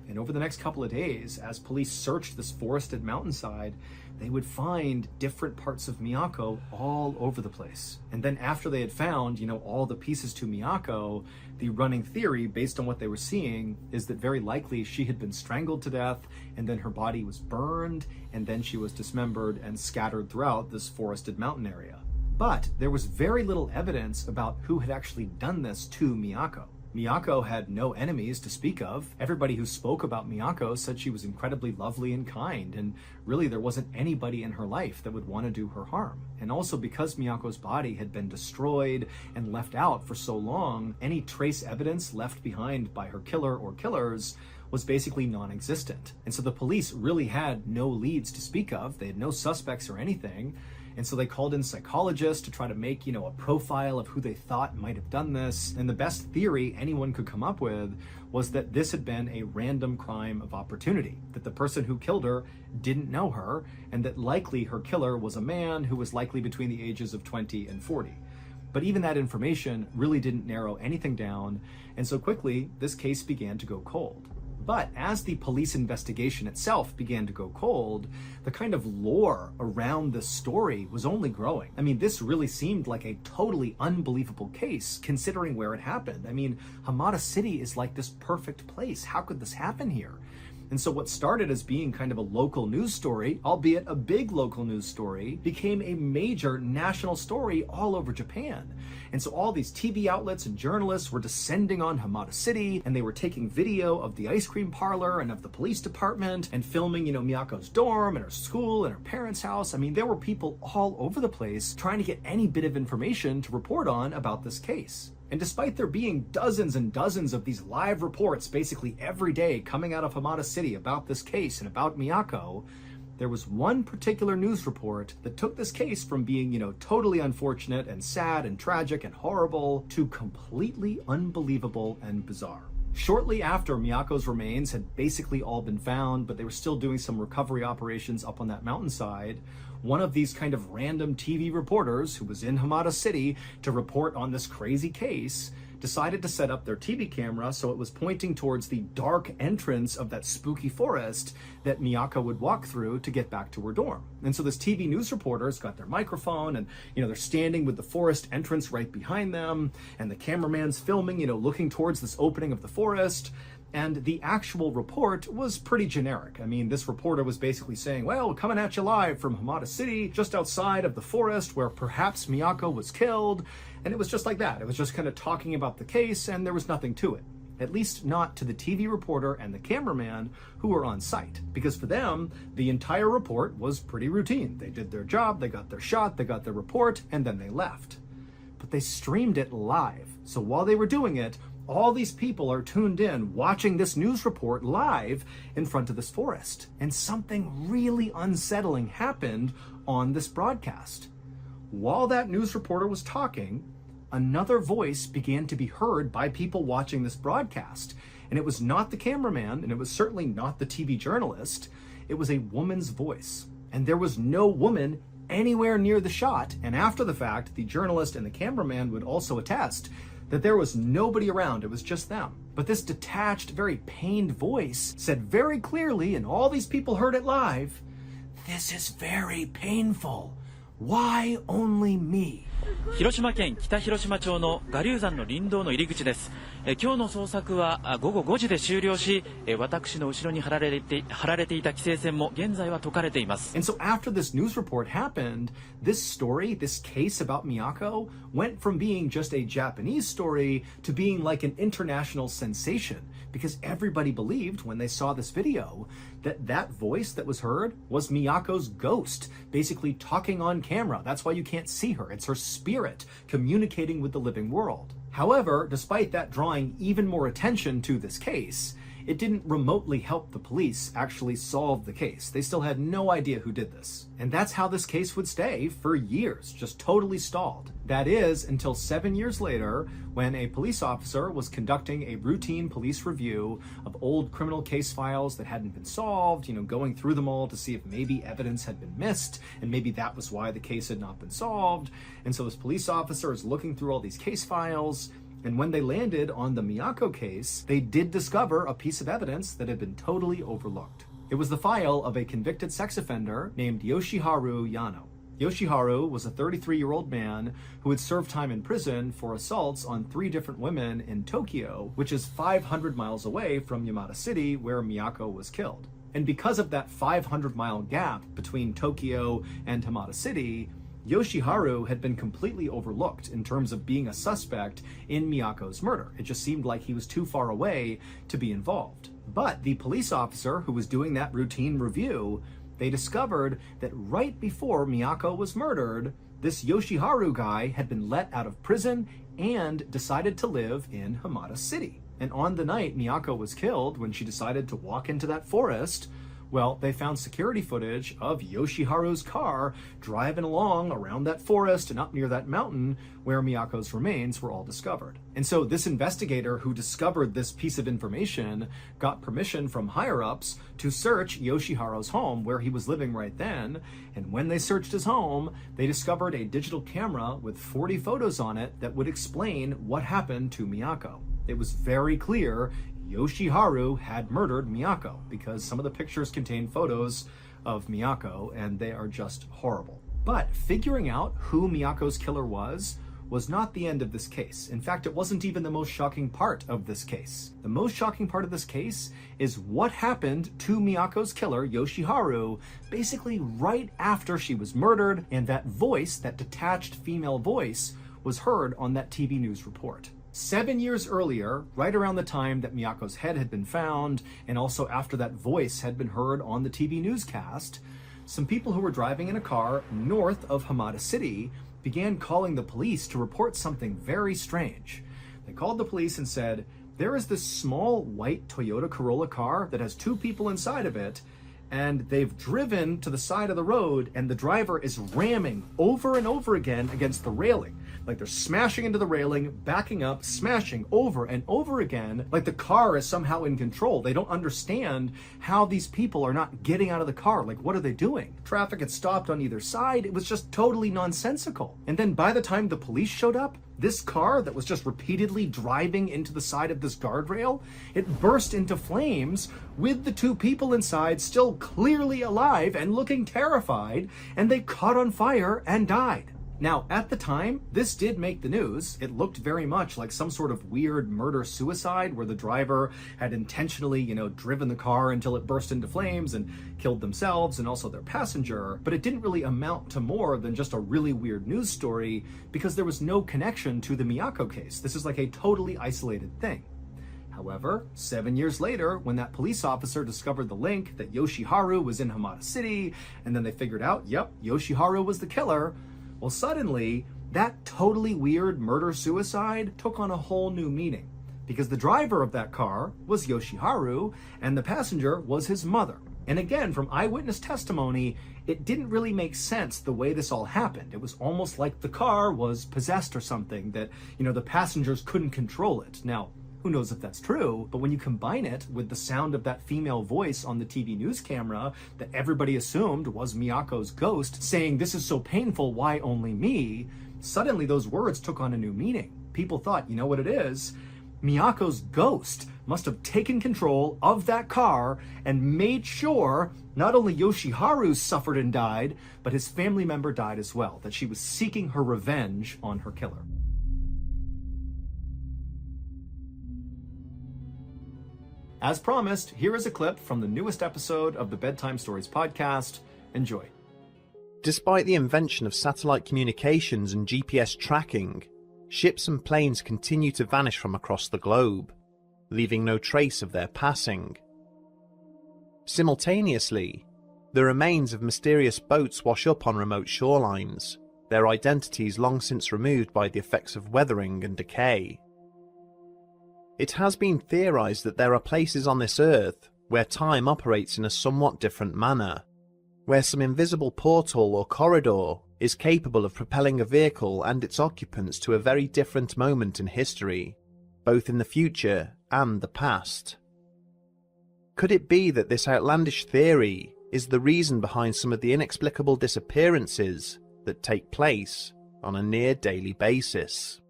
And over the next couple of days, as police searched this forested mountainside, they would find different parts of Miyako all over the place. And then after they had found, all the pieces to Miyako, the running theory based on what they were seeing is that very likely she had been strangled to death, and then her body was burned, and then she was dismembered and scattered throughout this forested mountain area. But there was very little evidence about who had actually done this to Miyako. Miyako had no enemies to speak of. Everybody who spoke about Miyako said she was incredibly lovely and kind, and really there wasn't anybody in her life that would want to do her harm. And also because Miyako's body had been destroyed and left out for so long, any trace evidence left behind by her killer or killers was basically non-existent. And so the police really had no leads to speak of. They had no suspects or anything. And so they called in psychologists to try to make, a profile of who they thought might have done this. And the best theory anyone could come up with was that this had been a random crime of opportunity, that the person who killed her didn't know her, and that likely her killer was a man who was likely between the ages of 20 and 40. But even that information really didn't narrow anything down, and so quickly this case began to go cold. But as the police investigation itself began to go cold, the kind of lore around this story was only growing. I mean, this really seemed like a totally unbelievable case considering where it happened. I mean, Hamada City is like this perfect place. How could this happen here? And so what started as being kind of a local news story, albeit a big local news story, became a major national story all over Japan. And so all these TV outlets and journalists were descending on Hamada City, and they were taking video of the ice cream parlor and of the police department and filming, Miyako's dorm and her school and her parents' house. I mean, there were people all over the place trying to get any bit of information to report on about this case. And despite there being dozens and dozens of these live reports basically every day coming out of Hamada City about this case and about Miyako, there was one particular news report that took this case from being, totally unfortunate and sad and tragic and horrible to completely unbelievable and bizarre. Shortly after Miyako's remains had basically all been found, but they were still doing some recovery operations up on that mountainside, one of these kind of random TV reporters who was in Hamada City to report on this crazy case decided to set up their TV camera so it was pointing towards the dark entrance of that spooky forest that Miyako would walk through to get back to her dorm. And so this TV news reporter's got their microphone and, they're standing with the forest entrance right behind them, and the cameraman's filming, looking towards this opening of the forest. And the actual report was pretty generic. I mean, this reporter was basically saying, well, coming at you live from Hamada City, just outside of the forest where perhaps Miyako was killed. And it was just like that. It was just kind of talking about the case, and there was nothing to it. At least not to the TV reporter and the cameraman who were on site. Because for them, the entire report was pretty routine. They did their job, they got their shot, they got their report, and then they left. But they streamed it live. So while they were doing it, all these people are tuned in, watching this news report live in front of this forest. And something really unsettling happened on this broadcast. While that news reporter was talking, another voice began to be heard by people watching this broadcast. And it was not the cameraman, and it was certainly not the TV journalist. It was a woman's voice. And there was no woman anywhere near the shot. And after the fact, the journalist and the cameraman would also attest that there was nobody around, it was just them. But this detached, very pained voice said very clearly, and all these people heard it live, "This is very painful. Why only me?" 広島県北広島町の我流山の林道の入り口です。今日の捜索は午後5時で終了し、私の後ろに張られていた規制線も現在は解かれています。And so after this news report happened, this story, this case about Miyako, went from being just a Japanese story to being like an international sensation. Because everybody believed when they saw this video that that voice that was heard was Miyako's ghost, basically talking on camera. That's why you can't see her. It's her spirit communicating with the living world. However, despite that drawing even more attention to this case, it didn't remotely help the police actually solve the case. They still had no idea who did this. And that's how this case would stay for years, just totally stalled. That is, until 7 years later, when a police officer was conducting a routine police review of old criminal case files that hadn't been solved, going through them all to see if maybe evidence had been missed, and maybe that was why the case had not been solved. And so this police officer is looking through all these case files, and when they landed on the Miyako case, they did discover a piece of evidence that had been totally overlooked. It was the file of a convicted sex offender named Yoshiharu Yano. Yoshiharu was a 33-year-old man who had served time in prison for assaults on 3 different women in Tokyo, which is 500 miles away from Yamada City, where Miyako was killed. And because of that 500-mile gap between Tokyo and Hamada City, Yoshiharu had been completely overlooked in terms of being a suspect in Miyako's murder. It just seemed like he was too far away to be involved. But the police officer who was doing that routine review, they discovered that right before Miyako was murdered, this Yoshiharu guy had been let out of prison and decided to live in Hamada City. And on the night Miyako was killed, when she decided to walk into that forest, well, they found security footage of Yoshiharu's car driving along around that forest and up near that mountain where Miyako's remains were all discovered. And so this investigator who discovered this piece of information got permission from higher-ups to search Yoshiharu's home where he was living right then. And when they searched his home, they discovered a digital camera with 40 photos on it that would explain what happened to Miyako. It was very clear Yoshiharu had murdered Miyako because some of the pictures contain photos of Miyako and they are just horrible. But figuring out who Miyako's killer was not the end of this case. In fact, it wasn't even the most shocking part of this case. The most shocking part of this case is what happened to Miyako's killer, Yoshiharu, basically right after she was murdered, and that voice, that detached female voice, was heard on that TV news report. 7 years earlier, right around the time that Miyako's head had been found, and also after that voice had been heard on the TV newscast, some people who were driving in a car north of Hamada City began calling the police to report something very strange. They called the police and said, there is this small white Toyota Corolla car that has 2 people inside of it, and they've driven to the side of the road, and the driver is ramming over and over again against the railing. Like they're smashing into the railing, backing up, smashing over and over again, like the car is somehow in control. They don't understand how these people are not getting out of the car. Like, what are they doing? Traffic had stopped on either side. It was just totally nonsensical. And then by the time the police showed up, this car that was just repeatedly driving into the side of this guardrail, it burst into flames with the 2 people inside still clearly alive and looking terrified, and they caught on fire and died. Now, at the time, this did make the news. It looked very much like some sort of weird murder-suicide where the driver had intentionally, driven the car until it burst into flames and killed themselves and also their passenger. But it didn't really amount to more than just a really weird news story because there was no connection to the Miyako case. This is like a totally isolated thing. However, 7 years later, when that police officer discovered the link that Yoshiharu was in Hamada City, and then they figured out, yep, Yoshiharu was the killer, well, suddenly, that totally weird murder-suicide took on a whole new meaning because the driver of that car was Yoshiharu and the passenger was his mother. And again, from eyewitness testimony, it didn't really make sense the way this all happened. It was almost like the car was possessed or something, that, the passengers couldn't control it. Now, who knows if that's true, but when you combine it with the sound of that female voice on the TV news camera that everybody assumed was Miyako's ghost saying, "This is so painful, why only me?" suddenly those words took on a new meaning. People thought, you know what it is? Miyako's ghost must have taken control of that car and made sure not only Yoshiharu suffered and died, but his family member died as well, that she was seeking her revenge on her killer. As promised, here is a clip from the newest episode of the Bedtime Stories podcast. Enjoy. Despite the invention of satellite communications and GPS tracking, ships and planes continue to vanish from across the globe, leaving no trace of their passing. Simultaneously, the remains of mysterious boats wash up on remote shorelines, their identities long since removed by the effects of weathering and decay. It has been theorized that there are places on this earth where time operates in a somewhat different manner, where some invisible portal or corridor is capable of propelling a vehicle and its occupants to a very different moment in history, both in the future and the past. Could it be that this outlandish theory is the reason behind some of the inexplicable disappearances that take place on a near daily basis?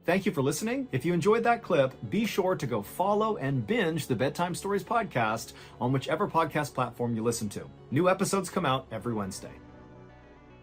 Thank you for listening. If you enjoyed that clip, be sure to go follow and binge the Bedtime Stories podcast on whichever podcast platform you listen to. New episodes come out every Wednesday.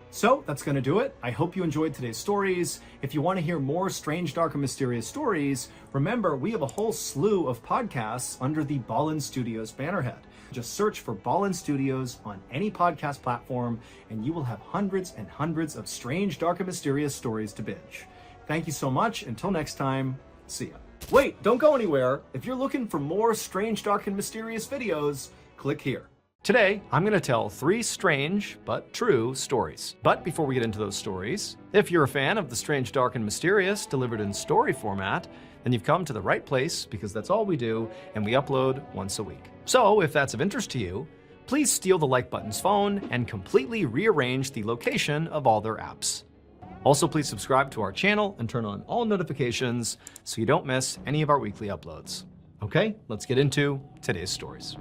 So that's going to do it. I hope you enjoyed today's stories. If you want to hear more strange, dark, and mysterious stories, remember we have a whole slew of podcasts under the Ballen Studios bannerhead. Just search for Ballen Studios on any podcast platform, and you will have hundreds and hundreds of strange, dark, and mysterious stories to binge. Thank you so much. Until next time, see ya. Wait, don't go anywhere. If you're looking for more strange, dark, and mysterious videos, click here. Today, I'm going to tell 3 strange but true stories. But before we get into those stories, if you're a fan of the strange, dark, and mysterious delivered in story format, then you've come to the right place because that's all we do, and we upload once a week. So if that's of interest to you, please steal the like button's phone and completely rearrange the location of all their apps. Also, please subscribe to our channel and turn on all notifications so you don't miss any of our weekly uploads. Okay, let's get into today's stories.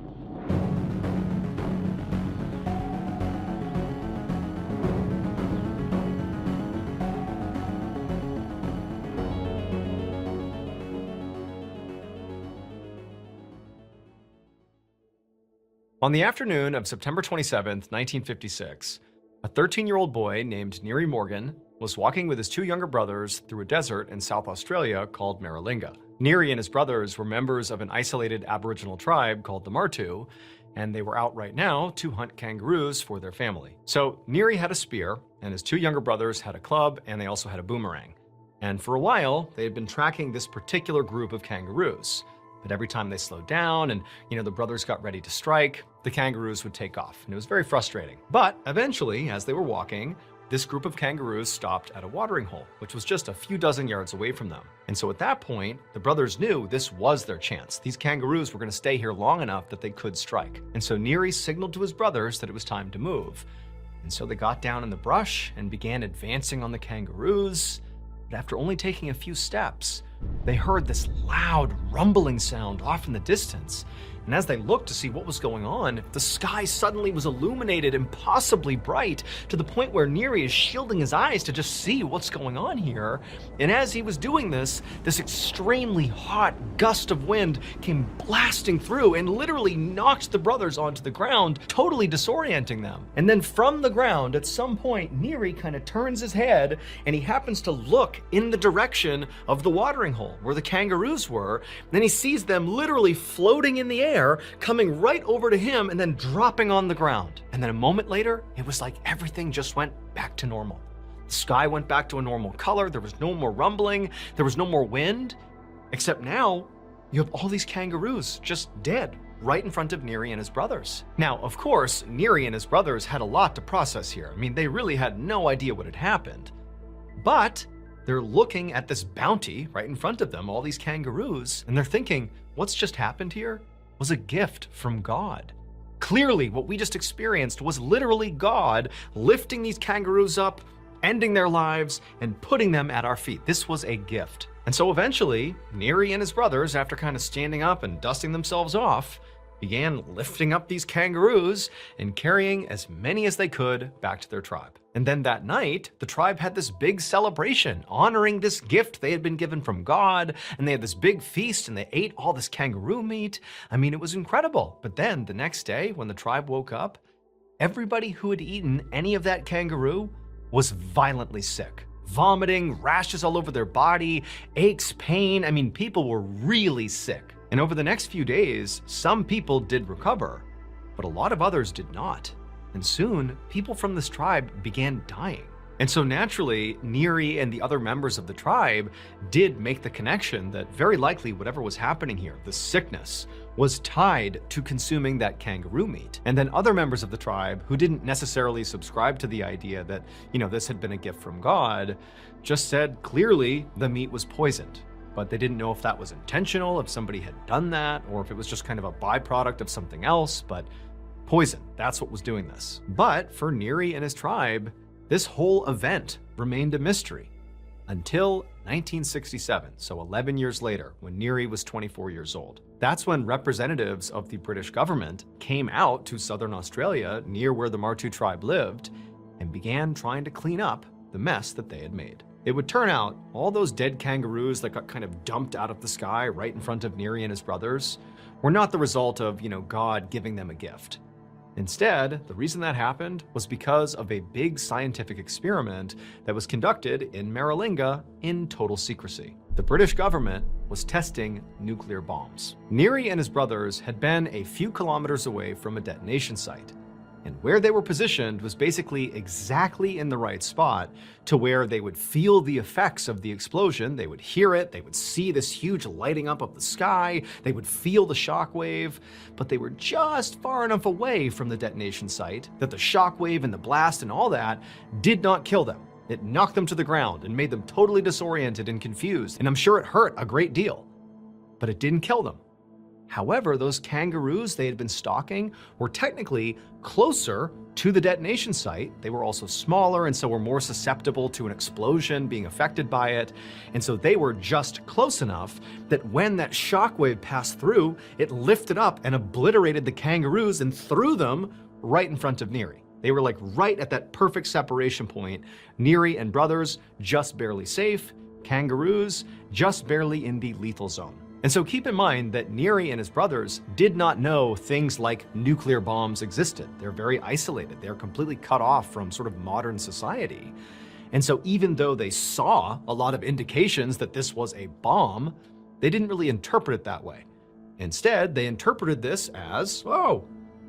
On the afternoon of September 27th, 1956, a 13-year-old boy named Neary Morgan was walking with his 2 younger brothers through a desert in South Australia called Maralinga. Neary and his brothers were members of an isolated Aboriginal tribe called the Martu, and they were out right now to hunt kangaroos for their family. So Neary had a spear, and his 2 younger brothers had a club, and they also had a boomerang. And for a while, they had been tracking this particular group of kangaroos. But every time they slowed down and, the brothers got ready to strike, the kangaroos would take off. And it was very frustrating. But eventually, as they were walking, this group of kangaroos stopped at a watering hole, which was just a few dozen yards away from them. And so at that point, the brothers knew this was their chance. These kangaroos were going to stay here long enough that they could strike. And so Neary signaled to his brothers that it was time to move. And so they got down in the brush and began advancing on the kangaroos. But after only taking a few steps, they heard this loud rumbling sound off in the distance. And as they looked to see what was going on, the sky suddenly was illuminated impossibly bright to the point where Neary is shielding his eyes to just see what's going on here. And as he was doing this extremely hot gust of wind came blasting through and literally knocked the brothers onto the ground, totally disorienting them. And then from the ground, at some point, Neary kind of turns his head and he happens to look in the direction of the watering hole where the kangaroos were. And then he sees them literally floating in the air, coming right over to him and then dropping on the ground. And then a moment later, it was like everything just went back to normal. The sky went back to a normal color. There was no more rumbling. There was no more wind. Except now, you have all these kangaroos just dead right in front of Neary and his brothers. Now, of course, Neary and his brothers had a lot to process here. I mean, they really had no idea what had happened. But they're looking at this bounty right in front of them, all these kangaroos, and they're thinking, what's just happened here was a gift from God. Clearly, what we just experienced was literally God lifting these kangaroos up, ending their lives, and putting them at our feet. This was a gift. And so eventually, Neary and his brothers, after kind of standing up and dusting themselves off, began lifting up these kangaroos and carrying as many as they could back to their tribe. And then that night, the tribe had this big celebration honoring this gift they had been given from God, and they had this big feast and they ate all this kangaroo meat. I mean, it was incredible. But then the next day, when the tribe woke up, everybody who had eaten any of that kangaroo was violently sick. Vomiting, rashes all over their body, aches, pain. I mean, people were really sick. And over the next few days, some people did recover, but a lot of others did not. And soon, people from this tribe began dying. And so naturally, Neary and the other members of the tribe did make the connection that very likely whatever was happening here, the sickness, was tied to consuming that kangaroo meat. And then other members of the tribe who didn't necessarily subscribe to the idea that, this had been a gift from God, just said clearly the meat was poisoned. but they didn't know if that was intentional, if somebody had done that, or if it was just kind of a byproduct of something else, but poison, that's what was doing this. But for Neary and his tribe, this whole event remained a mystery until 1967, so 11 years later, when Neary was 24 years old. That's when representatives of the British government came out to southern Australia, near where the Martu tribe lived, and began trying to clean up the mess that they had made. It would turn out all those dead kangaroos that got kind of dumped out of the sky right in front of Neary and his brothers were not the result of, God giving them a gift. Instead, the reason that happened was because of a big scientific experiment that was conducted in Maralinga in total secrecy. The British government was testing nuclear bombs. Neary and his brothers had been a few kilometers away from a detonation site, and where they were positioned was basically exactly in the right spot to where they would feel the effects of the explosion, they would hear it, they would see this huge lighting up of the sky, they would feel the shockwave, but they were just far enough away from the detonation site that the shockwave and the blast and all that did not kill them. It knocked them to the ground and made them totally disoriented and confused, and I'm sure it hurt a great deal, but it didn't kill them. However, those kangaroos they had been stalking were technically closer to the detonation site. They were also smaller and so were more susceptible to an explosion being affected by it. And so they were just close enough that when that shockwave passed through, it lifted up and obliterated the kangaroos and threw them right in front of Neary. They were like right at that perfect separation point. Neary and brothers just barely safe, kangaroos just barely in the lethal zone. And so keep in mind that Neary and his brothers did not know things like nuclear bombs existed. They're very isolated. They're completely cut off from sort of modern society. And so even though they saw a lot of indications that this was a bomb, they didn't really interpret it that way. Instead, they interpreted this as, oh,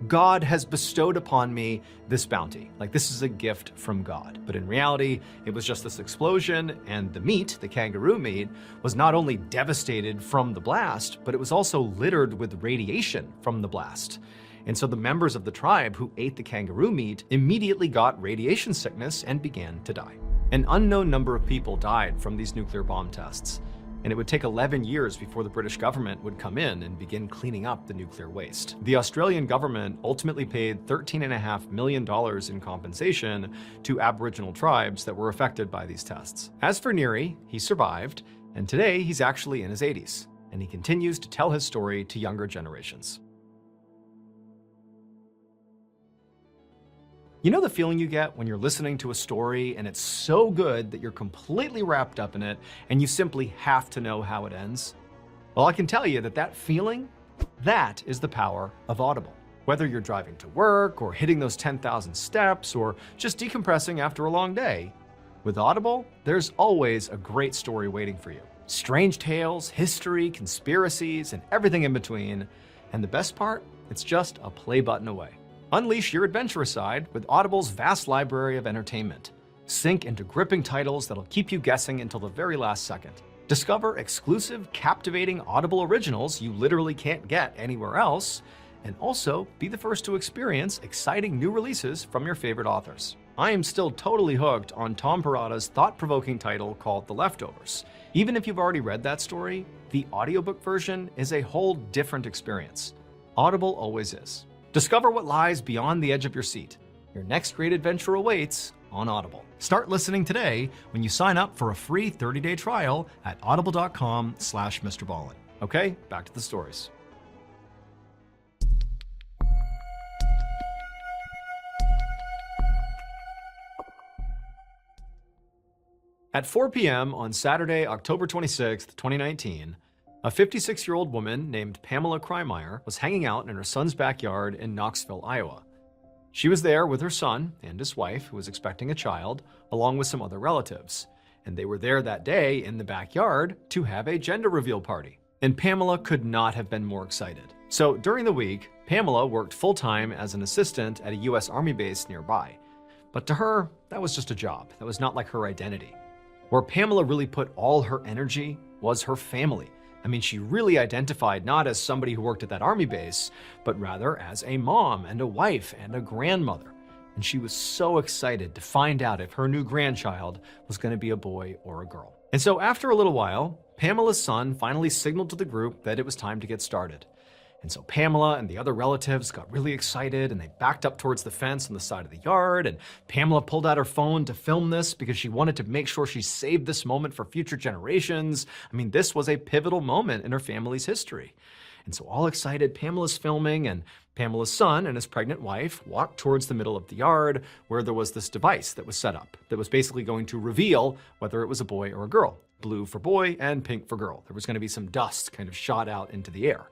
God has bestowed upon me this bounty. Like this is a gift from God. But in reality, it was just this explosion, and the meat, the kangaroo meat, was not only devastated from the blast, but it was also littered with radiation from the blast. And so the members of the tribe who ate the kangaroo meat immediately got radiation sickness and began to die. An unknown number of people died from these nuclear bomb tests, and it would take 11 years before the British government would come in and begin cleaning up the nuclear waste. The Australian government ultimately paid $13.5 million in compensation to Aboriginal tribes that were affected by these tests. As for Neary, he survived, and today he's actually in his 80s, and he continues to tell his story to younger generations. You know the feeling you get when you're listening to a story and it's so good that you're completely wrapped up in it and you simply have to know how it ends? Well, I can tell you that that feeling, that is the power of Audible. Whether you're driving to work or hitting those 10,000 steps or just decompressing after a long day, with Audible, there's always a great story waiting for you. Strange tales, history, conspiracies, and everything in between. And the best part, it's just a play button away. Unleash your adventurous side with Audible's vast library of entertainment. Sink into gripping titles that'll keep you guessing until the very last second. Discover exclusive, captivating Audible originals you literally can't get anywhere else, and also be the first to experience exciting new releases from your favorite authors. I am still totally hooked on Tom Perrotta's thought-provoking title called The Leftovers. Even if you've already read that story, the audiobook version is a whole different experience. Audible always is. Discover what lies beyond the edge of your seat. Your next great adventure awaits on Audible. Start listening today when you sign up for a free 30-day trial at audible.com/MrBallen. Okay, back to the stories. At 4 p.m. on Saturday, October 26, 2019, a 56-year-old woman named Pamela Krymeyer was hanging out in her son's backyard in Knoxville, Iowa. She was there with her son and his wife, who was expecting a child, along with some other relatives. And they were there that day in the backyard to have a gender reveal party. And Pamela could not have been more excited. So during the week, Pamela worked full-time as an assistant at a U.S. Army base nearby. But to her, that was just a job. That was not like her identity. Where Pamela really put all her energy was her family. I mean, she really identified not as somebody who worked at that army base, but rather as a mom and a wife and a grandmother. And she was so excited to find out if her new grandchild was going to be a boy or a girl. And so after a little while, Pamela's son finally signaled to the group that it was time to get started. And so Pamela and the other relatives got really excited and they backed up towards the fence on the side of the yard. And Pamela pulled out her phone to film this because she wanted to make sure she saved this moment for future generations. I mean, this was a pivotal moment in her family's history. And so all excited, Pamela's filming, and Pamela's son and his pregnant wife walked towards the middle of the yard where there was this device that was set up that was basically going to reveal whether it was a boy or a girl. Blue for boy and pink for girl. There was going to be some dust kind of shot out into the air.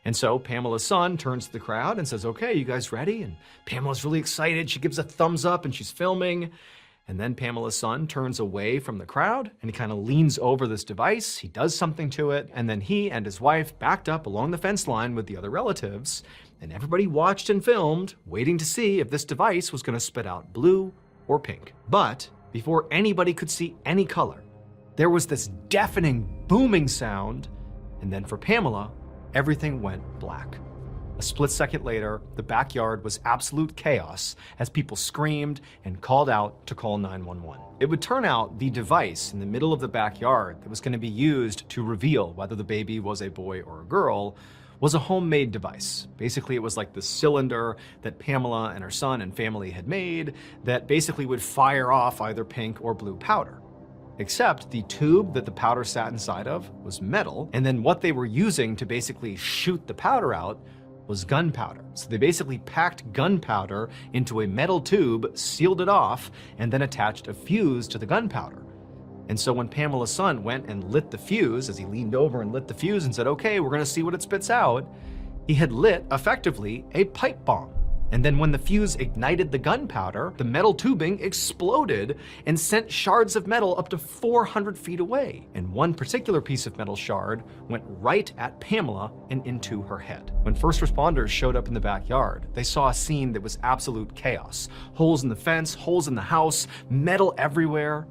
And so Pamela's son turns to the crowd and says, "Okay, you guys ready?" And Pamela's really excited. She gives a thumbs up and she's filming. And then Pamela's son turns away from the crowd and he kind of leans over this device. He does something to it. And then he and his wife backed up along the fence line with the other relatives. And everybody watched and filmed, waiting to see if this device was going to spit out blue or pink. But before anybody could see any color, there was this deafening booming sound. And then for Pamela, everything went black. A split second later, the backyard was absolute chaos as people screamed and called out to call 911. It would turn out the device in the middle of the backyard that was going to be used to reveal whether the baby was a boy or a girl was a homemade device. Basically, it was like the cylinder that Pamela and her son and family had made that basically would fire off either pink or blue powder. Except the tube that the powder sat inside of was metal, and then what they were using to basically shoot the powder out was gunpowder. So they basically packed gunpowder into a metal tube, sealed it off, and then attached a fuse to the gunpowder. And so when Pamela's son went and lit the fuse, as he leaned over and lit the fuse and said, "Okay, we're gonna see what it spits out," he had lit, effectively, a pipe bomb. And then when the fuse ignited the gunpowder, the metal tubing exploded and sent shards of metal up to 400 feet away. And one particular piece of metal shard went right at Pamela and into her head. When first responders showed up in the backyard, they saw a scene that was absolute chaos. Holes in the fence, holes in the house, metal everywhere,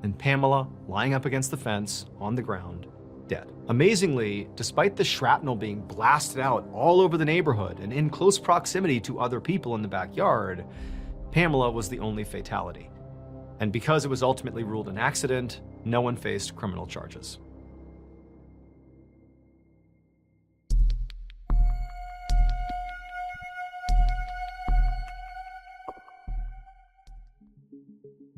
and Pamela lying up against the fence on the ground, dead. Amazingly, despite the shrapnel being blasted out all over the neighborhood and in close proximity to other people in the backyard, Pamela was the only fatality. And because it was ultimately ruled an accident, no one faced criminal charges.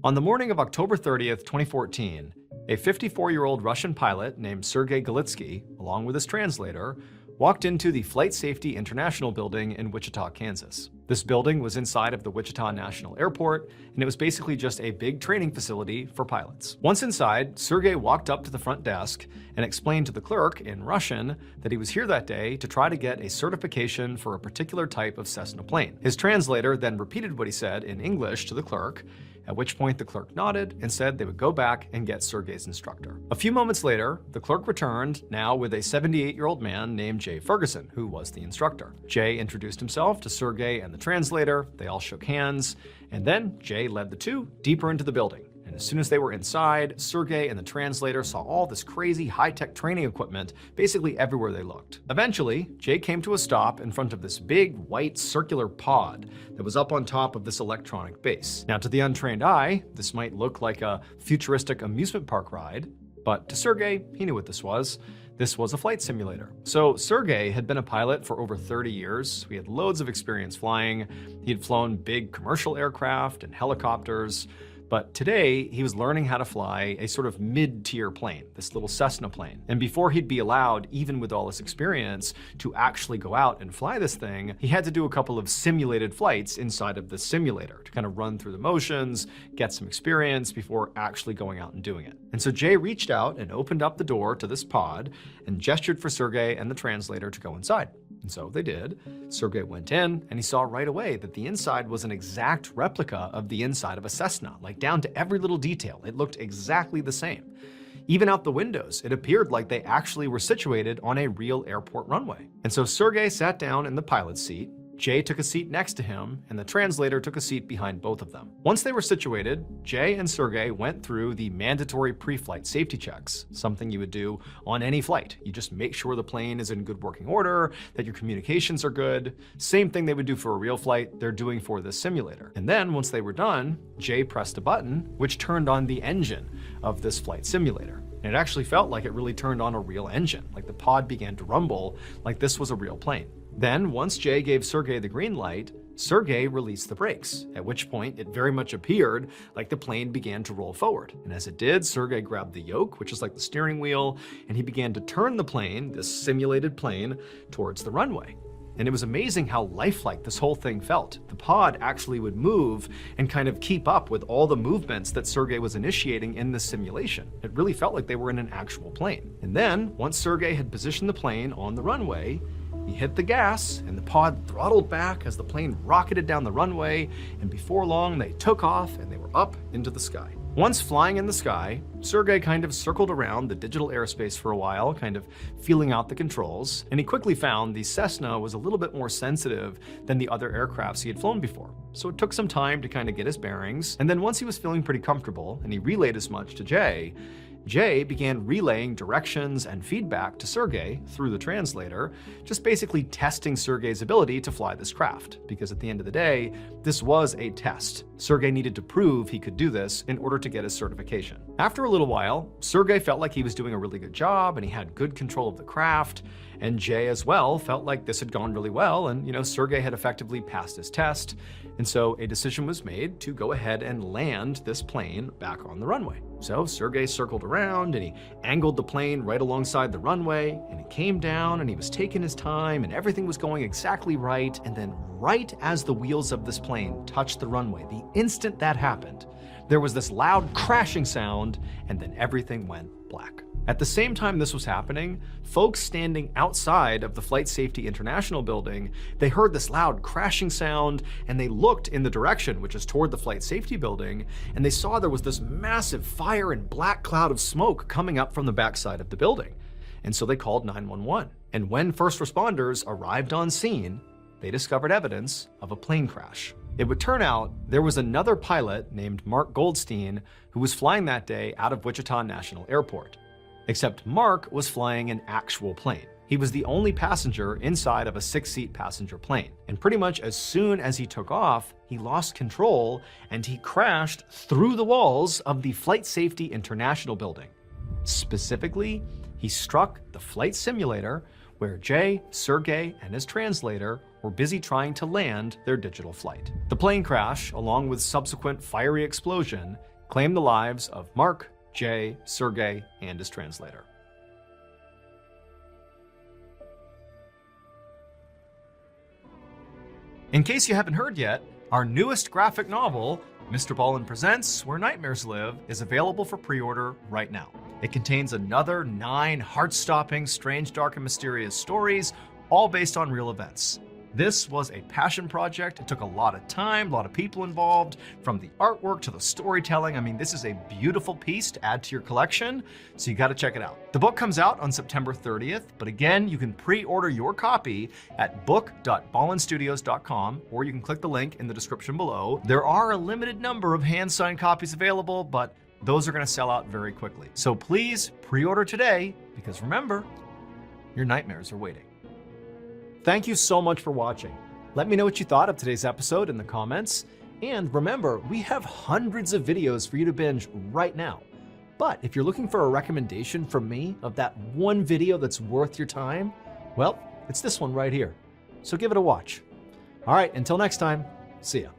On the morning of October 30th, 2014, a 54-year-old Russian pilot named Sergei Galitsky, along with his translator, walked into the Flight Safety International building in Wichita, Kansas. This building was inside of the Wichita National Airport, and it was basically just a big training facility for pilots. Once inside, Sergei walked up to the front desk and explained to the clerk in Russian that he was here that day to try to get a certification for a particular type of Cessna plane. His translator then repeated what he said in English to the clerk, at which point the clerk nodded and said they would go back and get Sergei's instructor. A few moments later, the clerk returned, now with a 78-year-old man named Jay Ferguson, who was the instructor. Jay introduced himself to Sergei and the translator, they all shook hands, and then Jay led the two deeper into the building. And as soon as they were inside, Sergei and the translator saw all this crazy high-tech training equipment basically everywhere they looked. Eventually, Jay came to a stop in front of this big, white, circular pod that was up on top of this electronic base. Now, to the untrained eye, this might look like a futuristic amusement park ride, but to Sergei, he knew what this was. This was a flight simulator. So Sergei had been a pilot for over 30 years. He had loads of experience flying. He had flown big commercial aircraft and helicopters. But today, he was learning how to fly a sort of mid-tier plane, this little Cessna plane. And before he'd be allowed, even with all this experience, to actually go out and fly this thing, he had to do a couple of simulated flights inside of the simulator to kind of run through the motions, get some experience before actually going out and doing it. And so Jay reached out and opened up the door to this pod and gestured for Sergei and the translator to go inside. And so they did. Sergei went in, and he saw right away that the inside was an exact replica of the inside of a Cessna, like down to every little detail. It looked exactly the same. Even out the windows, it appeared like they actually were situated on a real airport runway. And so Sergei sat down in the pilot's seat, Jay took a seat next to him, and the translator took a seat behind both of them. Once they were situated, Jay and Sergey went through the mandatory pre-flight safety checks, something you would do on any flight. You just make sure the plane is in good working order, that your communications are good. Same thing they would do for a real flight, they're doing for this simulator. And then once they were done, Jay pressed a button which turned on the engine of this flight simulator. And it actually felt like it really turned on a real engine, like the pod began to rumble like this was a real plane. Then, once Jay gave Sergey the green light, Sergey released the brakes, at which point it very much appeared like the plane began to roll forward. And as it did, Sergey grabbed the yoke, which is like the steering wheel, and he began to turn the plane, this simulated plane, towards the runway. And it was amazing how lifelike this whole thing felt. The pod actually would move and kind of keep up with all the movements that Sergey was initiating in this simulation. It really felt like they were in an actual plane. And then, once Sergey had positioned the plane on the runway, he hit the gas, and the pod throttled back as the plane rocketed down the runway, and before long they took off and they were up into the sky. Once flying in the sky, Sergey kind of circled around the digital airspace for a while, kind of feeling out the controls, and he quickly found the Cessna was a little bit more sensitive than the other aircrafts he had flown before. So it took some time to kind of get his bearings, and then once he was feeling pretty comfortable, and he relayed as much to Jay, Jay began relaying directions and feedback to Sergey through the translator, just basically testing Sergey's ability to fly this craft, because at the end of the day, this was a test. Sergey needed to prove he could do this in order to get his certification. After a little while, Sergey felt like he was doing a really good job and he had good control of the craft, and Jay as well felt like this had gone really well, and Sergey had effectively passed his test, and so a decision was made to go ahead and land this plane back on the runway. So Sergey circled around and he angled the plane right alongside the runway, and he came down and he was taking his time and everything was going exactly right, and then right as the wheels of this plane touched the runway, the instant that happened, there was this loud crashing sound, and then everything went black. At the same time this was happening, folks standing outside of the Flight Safety International building, they heard this loud crashing sound, and they looked in the direction, which is toward the Flight Safety building, and they saw there was this massive fire and black cloud of smoke coming up from the backside of the building. And so they called 911. And when first responders arrived on scene, they discovered evidence of a plane crash. It would turn out there was another pilot named Mark Goldstein who was flying that day out of Wichita National Airport. Except Mark was flying an actual plane. He was the only passenger inside of a 6-seat passenger plane. And pretty much as soon as he took off, he lost control and he crashed through the walls of the Flight Safety International building. Specifically, he struck the flight simulator where Jay, Sergey, and his translator were busy trying to land their digital flight. The plane crash, along with subsequent fiery explosion, claimed the lives of Mark, Jay, Sergey, and his translator. In case you haven't heard yet, our newest graphic novel, MrBallen Presents Where Nightmares Live, is available for pre-order right now. It contains another 9 heart-stopping, strange, dark, and mysterious stories, all based on real events. This was a passion project. It took a lot of time, a lot of people involved, from the artwork to the storytelling. I mean, this is a beautiful piece to add to your collection, so you gotta check it out. The book comes out on September 30th, but again, you can pre-order your copy at book.ballenstudios.com, or you can click the link in the description below. There are a limited number of hand-signed copies available, but those are gonna sell out very quickly. So please pre-order today, because remember, your nightmares are waiting. Thank you so much for watching. Let me know what you thought of today's episode in the comments. And remember, we have hundreds of videos for you to binge right now. But if you're looking for a recommendation from me of that one video that's worth your time, well, it's this one right here. So give it a watch. All right, until next time, see ya.